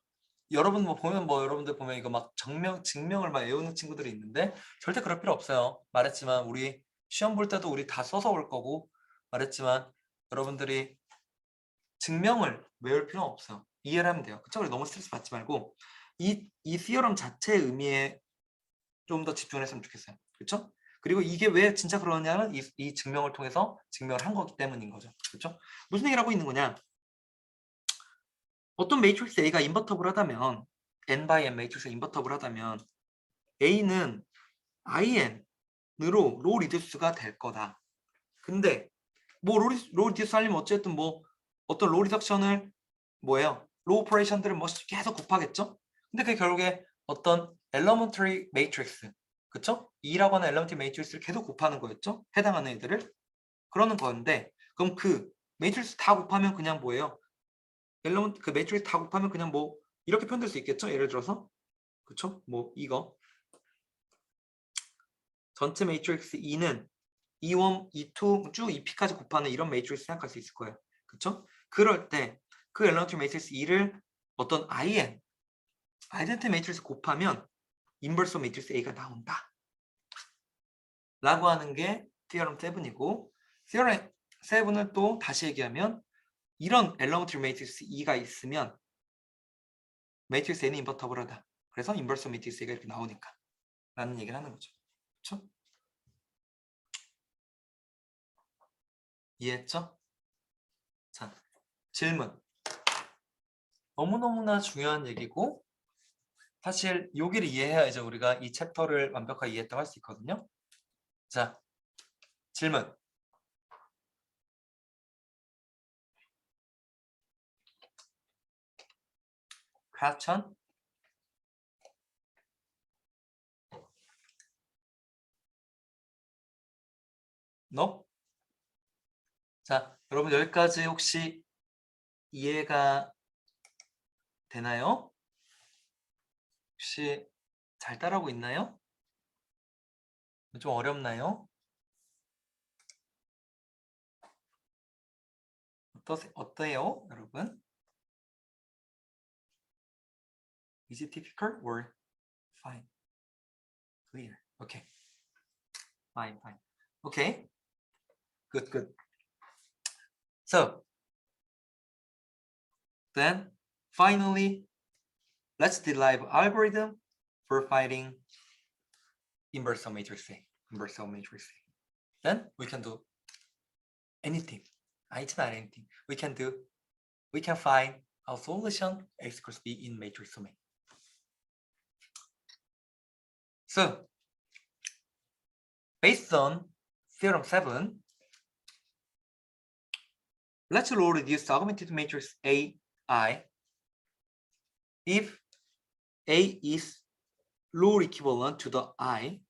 여러분들 보면 이거 막 증명을 막 외우는 친구들이 있는데 절대 그럴 필요 없어요. 말했지만 우리 시험 볼 때도 우리 다 써서 올 거고, 말했지만 여러분들이 증명을 외울 필요는 없어요. 이해를 하면 돼요. 그쵸? 너무 스트레스 받지 말고 이 theorem 자체의 의미에 좀 더 집중했으면 좋겠어요. 그렇죠? 그리고 이게 왜 진짜 그러냐는 이 증명을 통해서 증명을 한 거기 때문인 거죠. 그렇죠? 무슨 얘기를 하고 있는 거냐? 어떤 매트릭스 A가 인버터블 하다면 n by n 매트릭스가 인버터블 하다면 A는 IN으로 로 리듀스가 될 거다. 근데 뭐 로 리듀스 하려면 어쨌든 뭐 어떤 로 리덕션을 뭐예요? 로 오퍼레이션들을 뭐 계속 곱하겠죠? 근데 그게 결국에 어떤 elementary matrix, 그쵸? E라고 하는 elementary matrix를 계속 곱하는 거였죠? 해당하는 애들을 그러는 건데, 그럼 그 매트릭스 다 곱하면 그냥 뭐예요? 그 매트릭스 다 곱하면 그냥 뭐 이렇게 표현될 수 있겠죠? 예를 들어서, 그쵸? 뭐 이거 전체 매트릭스 E는 E1, E2 쭉 EP까지 곱하는 이런 매트릭스 생각할 수 있을 거예요. 그쵸? 그럴 때 그 elementary matrix E를 어떤 IN 아이덴티 매트릭스 곱하면 인버스 매트릭스 A가 나온다 라고 하는 게 theorem 7이고, theorem 7을 또 다시 얘기하면 이런 elementary 매트릭스 E가 있으면 매트릭스 A는 인버터블하다. 그래서 인버스 매트릭스 A가 이렇게 나오니까 라는 얘기를 하는 거죠. 그렇죠? 이해했죠? 자, 질문. 너무너무나 중요한 얘기고 사실 여기를 이해해야 이제 우리가 이 챕터를 완벽하게 이해했다고 할 수 있거든요. 자, 질문. question. No? 자, 여러분 여기까지 혹시 이해가 되나요? 혹시 잘 따라오고 있나요? 좀 어렵나요? 어때요, 여러분? Is it difficult or fine? Clear. Okay. Fine. Okay. Good. So then finally, let's derive algorithm for finding inverse of matrix A. Then we can do anything. It's not anything. We can find a solution X equals B in matrix domain. So based on theorem 7, let's row reduce the augmented matrix AI if A is row equivalent to the I,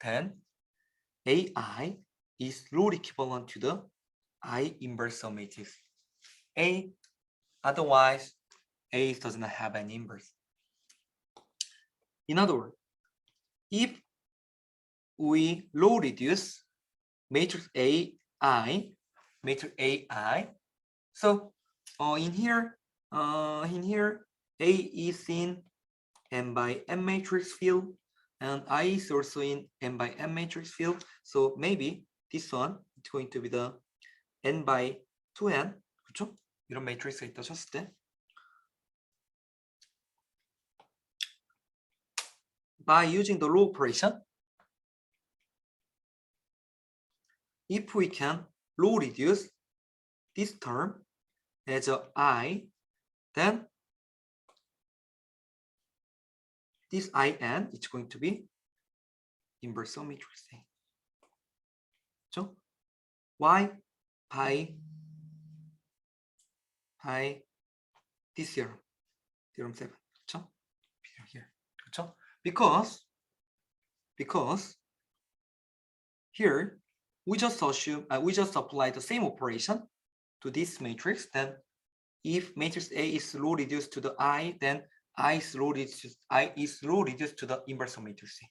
then AI is row equivalent to the I inverse of matrix A. Otherwise, A does not have an inverse. In other words, if we row reduce matrix AI, so in here, A is in n by n matrix field, and I is also in n by n matrix field. So maybe this one is going to be the n by 2n, 그렇죠? 이런 매트릭스가 있다 쳤을 때, by using the row operation, if we can row reduce this term as a I, then this in is going to be inverse of matrix A. So why? By this theorem 7. 그렇죠? Here. 그렇죠? Because here we just apply the same operation to this matrix. Then if matrix A is row reduced to the I, then I is row reduced to the inverse of matrix A.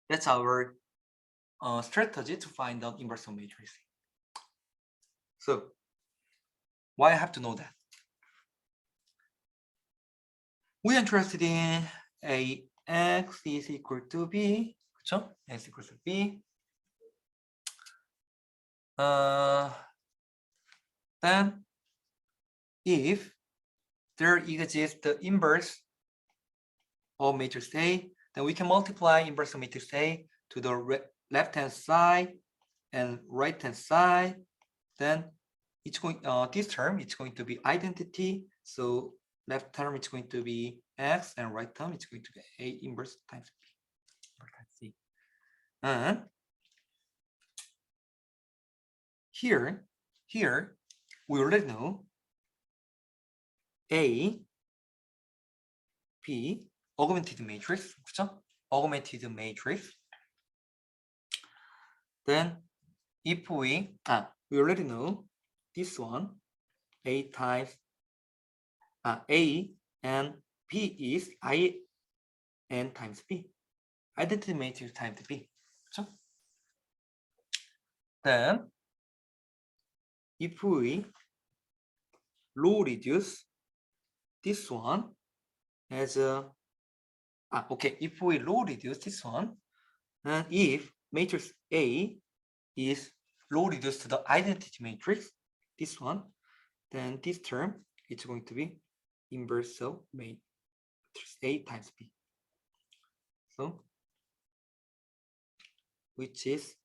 That's our strategy to find out inverse of matrix A. So why I have to know that? We are interested in A x is equal to B, 그렇죠? x equals to B. Then if there exists the inverse of matrix A, then we can multiply inverse of matrix A to the left-hand side and right-hand side. Then it's going this term it's going to be identity. So left term is going to be x, and right term it's going to be A inverse times B. And here we already know A, B, augmented matrix, 그렇죠? Augmented matrix. Then if we already know this one, A times A and B is I n times B, identity matrix times B. 그렇죠? Then if we row reduce this one as a if we row reduce this one, and if matrix A is row reduced to the identity matrix, this one, then this term is going to be inverse of matrix A times B. So which is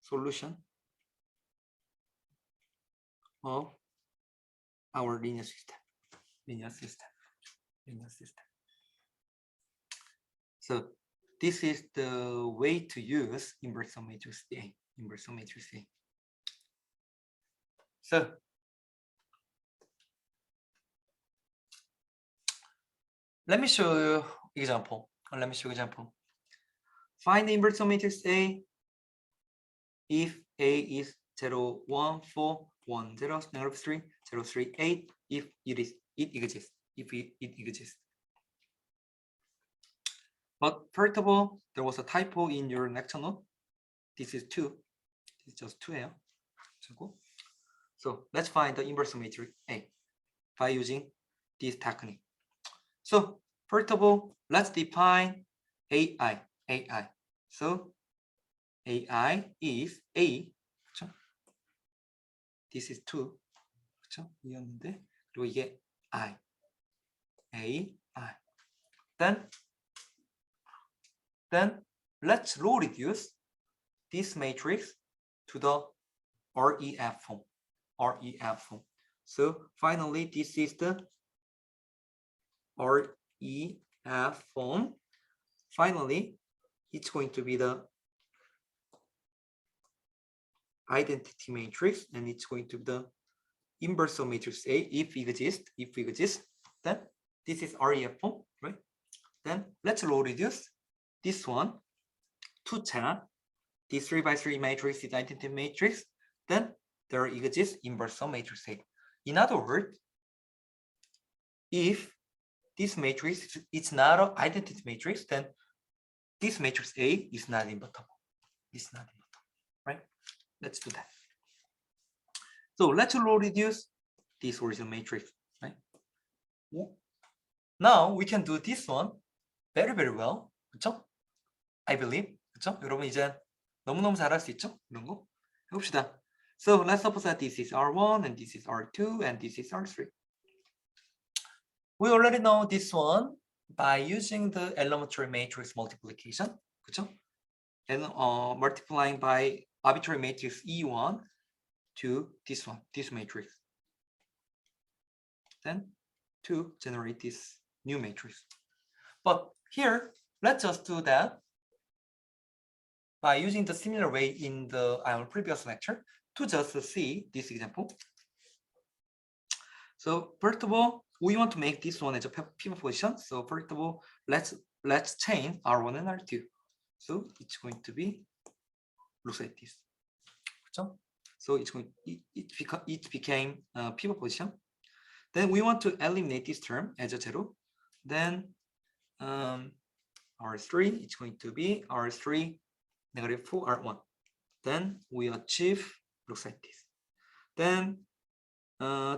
solution of our linear system. So this is the way to use inverse of matrix A. So let me show you example. Find the inverse of matrix A if A is 0, 1, 4, 1, 0, negative 3, 0, 3, 8, if it exists. But first of all, there was a typo in your lecture note. This is 2. It's just 2예요. So let's find the inverse of matrix A by using this technique. So first of all, let's define AI. AI. So AI is A. 그렇죠? This is 2. 그렇죠? 이었는데 그리고 이게 I. A, I. Then let's row reduce this matrix to the REF form. REF form. So finally, this is the REF form. Finally, it's going to be the identity matrix, and it's going to be the inverse of matrix A if it exists. Then this is REF form, right? Then let's row reduce this one to 10. This 3 by 3 matrix is identity matrix. Then there exists inverse of matrix A. In other words, if this matrix is not an identity matrix, then this matrix A is not invertible. It's not invertible, right? Let's do that. So let's row reduce this original matrix, right? Now we can do this one very, very well. 그렇죠? I believe. 그렇죠? 여러분 이제 너무너무 잘할 수 있죠? 이런 거 해봅시다. So let's suppose that this is R1 and this is R2 and this is R3. We already know this one by using the elementary matrix multiplication. 그렇죠? And multiplying by arbitrary matrix E1 to this one, this matrix. Then to generate this new matrix. But here, let's just do that by using the similar way in the our previous lecture to just see this example. So first of all, we want to make this one as a pivot position. So first of all, let's change R1 and R2. So it's going to be looks like this. 그렇죠? So it became a pivot position. Then we want to eliminate this term as a 0. Then R3, it's going to be R3 negative 4 R1. Then we achieve looks like this. Then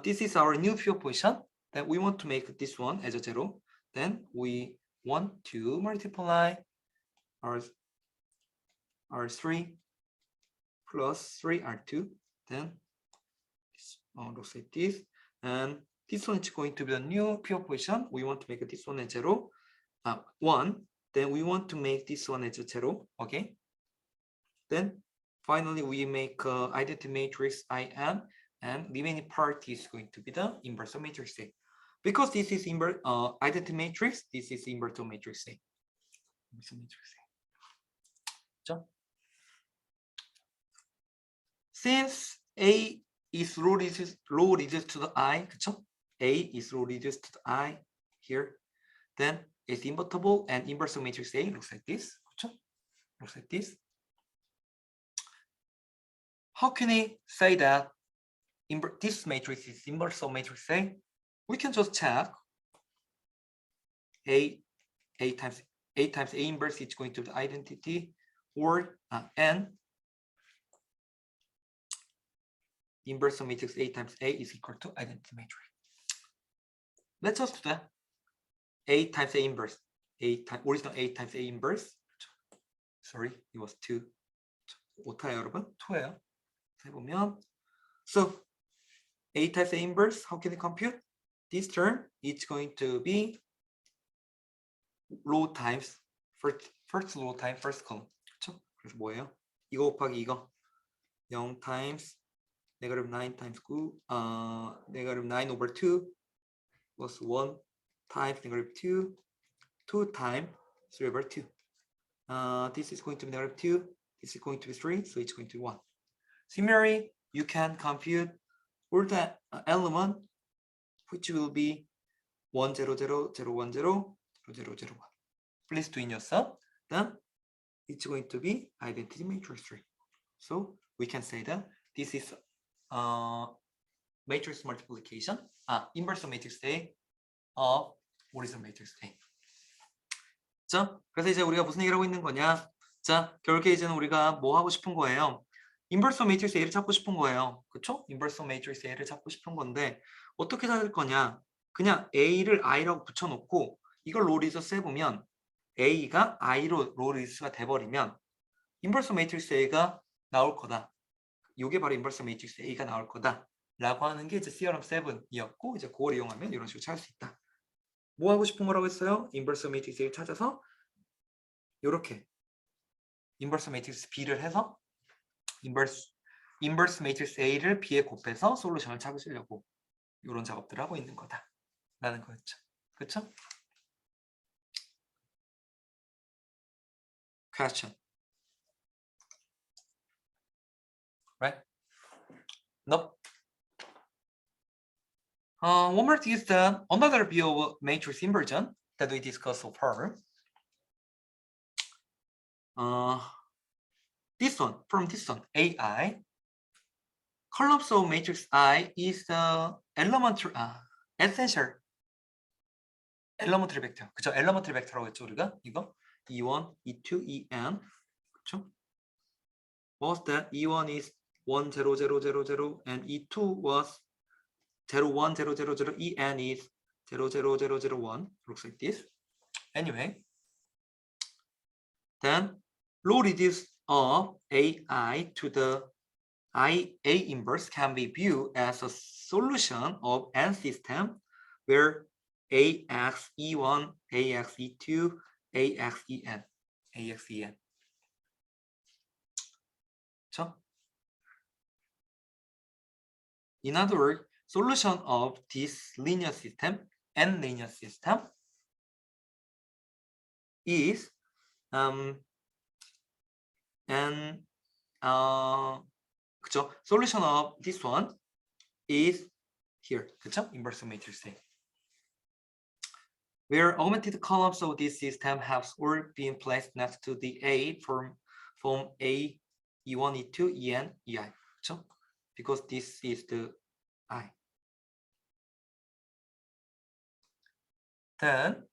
this is our new pivot position. Then we want to make this one as a 0. Then we want to multiply R3 plus 3 R2. Then this looks like this. And this one is going to be the new pivot position. We want to make this one as 0, 1. Then we want to make this one as a 0. Okay. Then finally we make identity matrix IM, and remaining part is going to be the inverse of matrix A. Because this is identity matrix, this is inverse of matrix A. So, since A is row reduced to the I, 그쵸? A is row reduced to the I here, then it's invertible, and inverse of matrix A looks like this. 그쵸? Looks like this. How can I say that this matrix is inverse of matrix A? We can just check A times A inverse is going to be the identity, or N inverse of matrix A times A is equal to identity matrix. Let's just do that. A times A inverse. original A times A inverse. Sorry, it was 2. 오타예요, 여러분? 2예요. 해보면, so A times A inverse, how can we compute? This term, it's going to be row times first row times first column. 그렇죠? 그래서 뭐예요? 이거 곱하기 이거 0 times negative 9 times 9, negative 9 over 2 plus 1 times negative 2 times 3 over 2. This is going to be negative 2, this is going to be 3, so it's going to be 1. Similarly, you can compute all the element which will be 1 0 0 0 1 0 0 0 1. Please do it yourself. Then it's going to be identity matrix 3. So we can say that this is matrix multiplication, inverse of matrix A of original matrix A. 자, 그래서 이제 우리가 무슨 얘기를 하고 있는 거냐? 자, 결국에 이제는 우리가 뭐 하고 싶은 거예요? 인버스 매트릭스 A를 찾고 싶은 거예요. 그렇죠? 인버스 매트릭스 A를 찾고 싶은 건데 어떻게 찾을 거냐? 그냥 A를 I라고 붙여놓고 이걸 로리저스 해보면 A가 I로 로 리듀스가 돼버리면 인버스 매트릭스 A가 나올 거다. 이게 바로 인버스 매트릭스 A가 나올 거다. 라고 하는 게 이제 Theorem 7이었고 이제 그걸 이용하면 이런 식으로 찾을 수 있다. 뭐 하고 싶은 거라고 했어요? 인버스 매트릭스 A를 찾아서 이렇게 인버스 매트릭스 B를 해서 인버스 매트릭스 A를 B에 곱해서 솔루션을 찾으려고 이런 작업들을 하고 있는 거다. 라는 거였죠. 그렇죠? Question. Right? Nope. One more thing is that another view of matrix inversion that we discussed so far. This one, from this one, AI. Columns of matrix I is the elementary, essential elementary vector. 그죠? elementary vector라고 했죠, 우리가? 이거? E1, E2, En. 그죠? Was that E1 is 1, 0, 0, 0, 0, and E2 was 0, 1, 0, 0, 0, En is 0, 0, 0, 0, 1. Looks like this. Anyway, then low reduce of AI to the A inverse can be viewed as a solution of N system where AX E1, AX E2, AX EN, AX EN. So, in other words, solution of this linear system, N linear system, is 그쵸? Solution of this one is here. 그쵸? Inverse matrix A. Where augmented columns of this system have all been placed next to the A form A, E1, E2, En, EI. 그쵸? Because this is the I. Then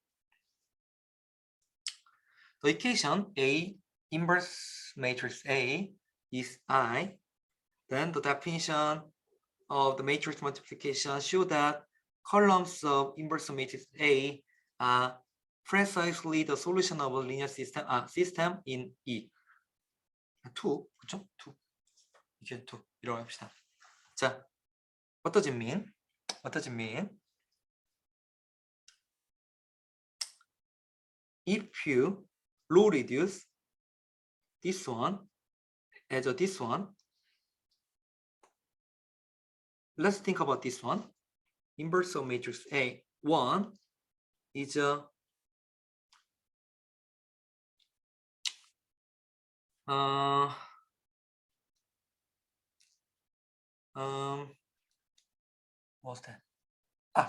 the equation A inverse matrix A is I. Then the definition of the matrix multiplication show that columns of inverse matrix A are precisely the solution of a linear system system in E. 2, 그렇죠? 2. 이게 2 이라고 합시다. 자, what does it mean? What does it mean? If you low reduce this one as a this one, let's think about this one. Inverse of matrix A1 is a what's that?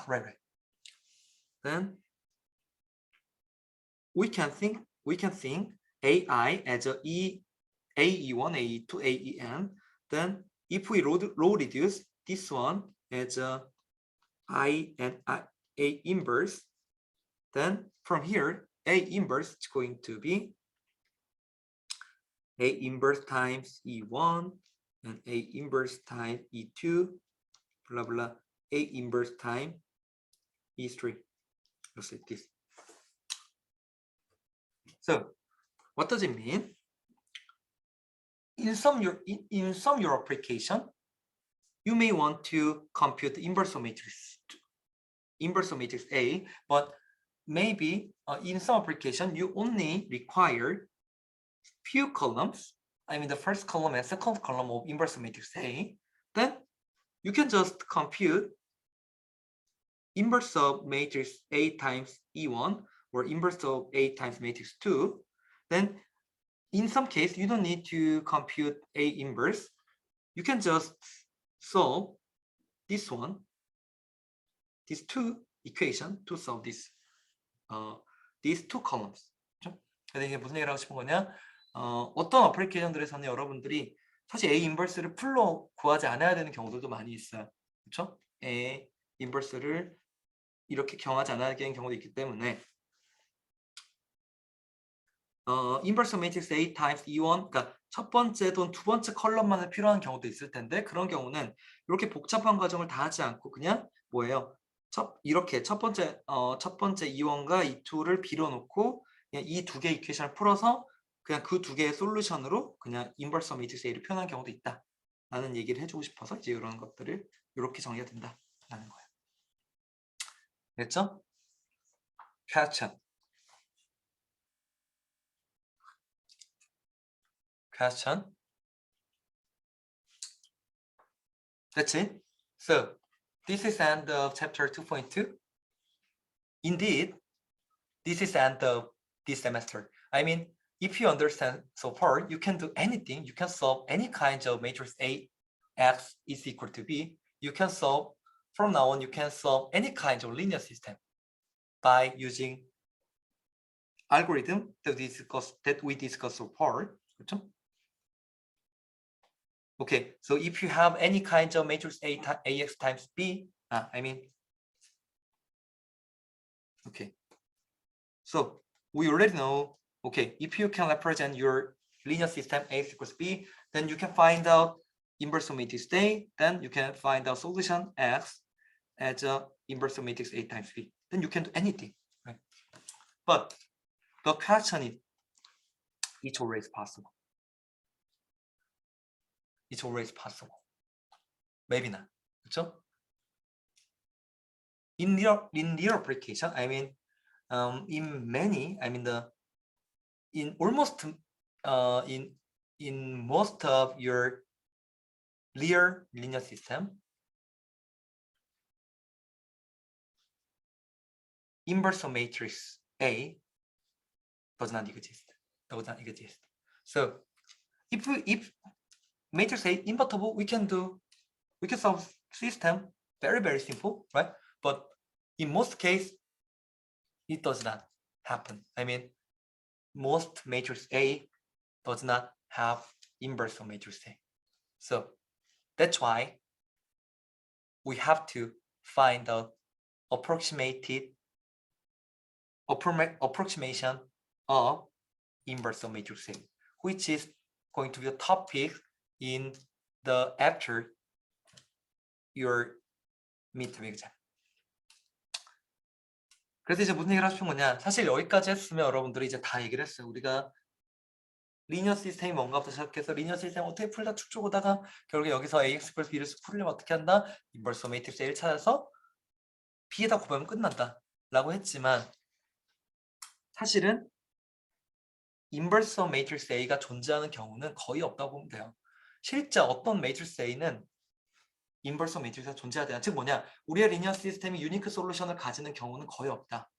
Right. Then we can think AI as a AE1, AE2, AEN. Then if we low reduce this one as a I and A inverse, then from here A inverse is going to be A inverse times E1 and A inverse times E2, blah blah, A inverse times E3. Looks like this. So what does it mean? In some your application, you may want to compute the inverse of matrix A, but maybe in some application you only require few columns. I mean the first column and second column of inverse of matrix A. Then you can just compute inverse of matrix A times E1 or inverse of A times matrix 2. Then in some case you don't need to compute A inverse. You can just solve this one, these two equations to solve this these two columns. 그렇죠? 그래서 이게 무슨 얘기를 하고 싶은 거냐? 어떤 어플리케이션들에서는 여러분들이 사실 A 인버스를 풀로 구하지 않아야 되는 경우들도 많이 있어요. 그렇죠? A 인버스를 이렇게 경하지 않아야 되는 경우도 있기 때문에 인버스 매트릭스 A times E1, 그러니까 첫 번째 또는 두 번째 컬럼만을 필요한 경우도 있을 텐데 그런 경우는 이렇게 복잡한 과정을 다 하지 않고 그냥 뭐예요? 이렇게 첫 번째 E1과 E2를 빌어놓고 그냥 이 두 개의 이퀘이션을 풀어서 그냥 그 두 개의 솔루션으로 그냥 인버스 매트릭스 A를 표현하는 경우도 있다 라는 얘기를 해주고 싶어서 이제 이런 것들을 이렇게 정리가 된다 라는 거예요. 됐죠? Question. That's it. So this is end of chapter 2.2. Indeed, this is end of this semester. I mean, if you understand so far, you can do anything. You can solve any kind of matrix A, X is equal to B. You can solve, from now on, you can solve any kind of linear system by using algorithm that we discussed so far. 그렇죠? Okay, so if you have any kind of matrix AX times B, okay. So we already know, okay, if you can represent your linear system AX equals B, then you can find out inverse of matrix A, then you can find out solution X as a inverse of matrix A times B. Then you can do anything, right? But the question is, it's always possible. It's always possible. Maybe not. 그렇죠? In linear application, I mean, in many, I mean in almost in most of your linear system, inverse of matrix A does not exist. So if matrix A invertible, we can solve system very simple, right? But in most case, it does not happen. I mean, most matrix A does not have inverse of matrix A. So that's why we have to find out approximation of inverse of matrix A, which is going to be a topic in the after your midterm exam. 그래서 이제 무슨 얘기를 하고 싶은 거냐, 사실 여기까지 했으면 여러분들이 이제 다 얘기를 했어요. 우리가 리니어 시스템이 뭔가부터 시작해서 리니어 시스템 어떻게 풀다 쭉 오다가 결국에 여기서 AX 플러스 B를 풀려면 어떻게 한다? 인버스 매트릭스 A를 찾아서 B에다 곱하면 끝난다 라고 했지만, 사실은 인버스 매트릭스 A가 존재하는 경우는 거의 없다고 보면 돼요. 실제 어떤 매트릭스 A는 인버스 매트릭스가 존재해야 되나? 즉 뭐냐, 우리의 리니어 시스템이 유니크 솔루션을 가지는 경우는 거의 없다.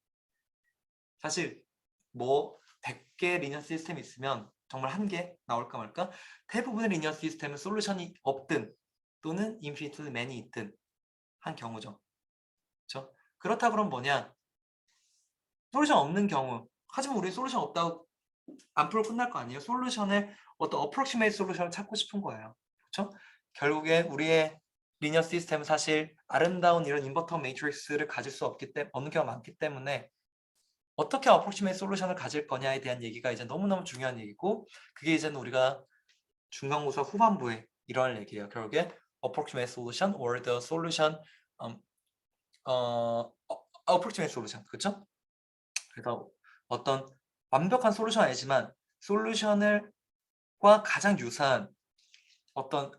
사실 뭐 100개 리니어 시스템이 있으면 정말 한 개 나올까 말까? 대부분의 리니어 시스템은 솔루션이 없든 또는 인피니트ली many 있든 한 경우죠. 그렇죠? 그렇다 그러면 뭐냐, 솔루션 없는 경우, 하지만 우리 솔루션 없다고 안 풀고 끝날 거 아니에요. 솔루션을 어떤 어프로시메이트 솔루션을 찾고 싶은 거예요. 그렇죠? 결국에 우리의 리니어 시스템은 사실 아름다운 이런 인버터 매트릭스를 가질 수 없는 경우가 많기 때문에 어떻게 어프로시메이트 솔루션을 가질 거냐에 대한 얘기가 이제 너무너무 중요한 얘기고, 그게 이제는 우리가 중간고사 후반부에 일어날 얘기예요. 결국에 approximate solution or the solution approximate solution, 그렇죠? 그래서 어떤 완벽한 솔루션 아니지만 솔루션과 가장 유사한 어떤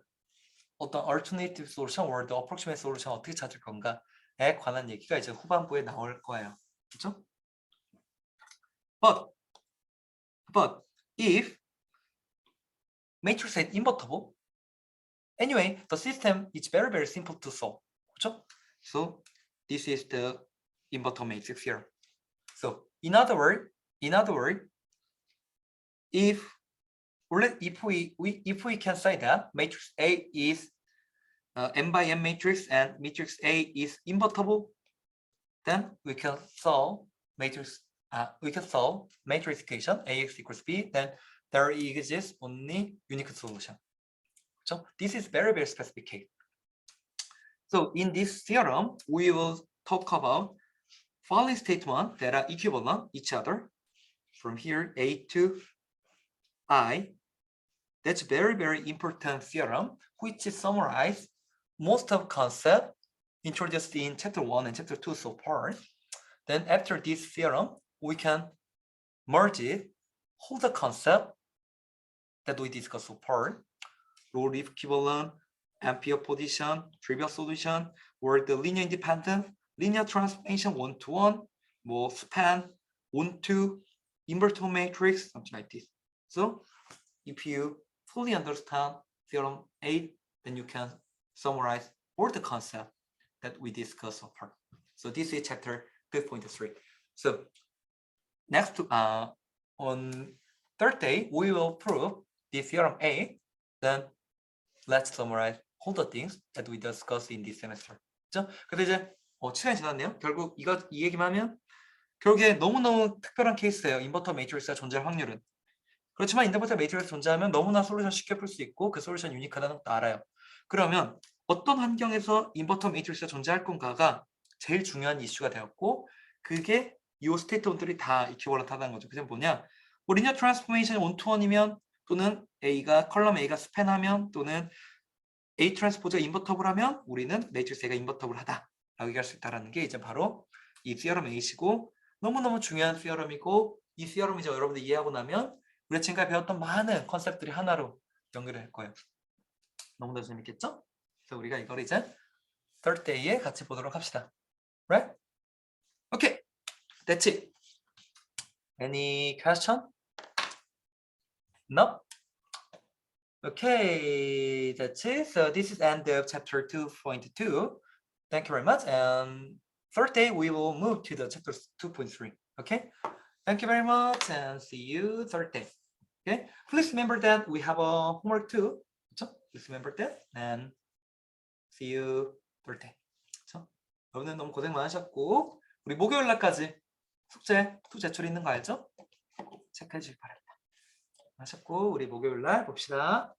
alternative solution or the approximate solution 어떻게 찾을 건가에 관한 얘기가 이제 후반부에 나올 거예요. 그렇죠? But if matrix is invertible, anyway, the system is very simple to solve. 그렇죠? So this is the inverter matrix here. So in other words, if we can say that matrix A is n by n matrix and matrix A is invertible, then we can solve matrix equation AX equals B. Then there exists only unique solution. So this is very specific case. So in this theorem, we will talk about following statement that are equivalent each other from here A to I. That's very important theorem, which summarizes most of concept introduced in chapter 1 and chapter 2 so far. Then after this theorem, we can merge it, hold the concept that we discussed so far, rule equivalent, ampere position, trivial solution, or the linear independent, linear transformation one-to-one, more span, onto, invertible matrix, something like this. So if you fully understand theorem 8, then you can summarize all the concepts that we discussed so far. So this is chapter 2.3. So next, on third day, we will prove the theorem 8. Then let's summarize all the things that we discussed in this semester. 그렇죠? 근데 이제 시간이 지났네요. 결국 이 얘기만 하면 결국에 너무너무 특별한 케이스예요. 인버터 매트릭스가 존재할 확률은. 그렇지만 인버터 매트릭스 존재하면 너무나 솔루션 쉽게 풀 수 있고 그 솔루션 유니크하다는 것도 알아요. 그러면 어떤 환경에서 인버터 매트릭스가 존재할 건가가 제일 중요한 이슈가 되었고 그게 이 스테이트먼트들이 다 이퀴벌런트하다는 거죠. 그게 뭐냐? 뭐 리니어 트랜스포메이션이 원투원이면 또는 컬럼 A가 스팬하면 또는 A 트랜스포즈가 인버터블하면 우리는 매트릭스 A가 인버터블하다 라고 얘기할 수 있다는 게 이제 바로 이 theorem 8이고 너무너무 중요한 theorem이고 이 theorem 이제 여러분들 이해하고 나면 우리가 지금까지 배웠던 많은 컨셉들이 하나로 연결될 거예요. 너무나 재밌겠죠? 그래서 우리가 이걸 이제 third day에 같이 보도록 합시다. Right? Okay, that's it. Any question? No? Okay, that's it. So this is end of chapter 2.2. Thank you very much. And third day, we will move to the chapter 2.3. Okay? Thank you very much and see you third day. Okay? Please remember that we have a homework too. So please remember that and see you third day. So, 여러분들 너무 고생 많으셨고 우리 목요일 날까지 숙제 또 제출 있는 거 알죠? 체크해 주시기 바랍니다. 하셨고 우리 목요일 날 봅시다.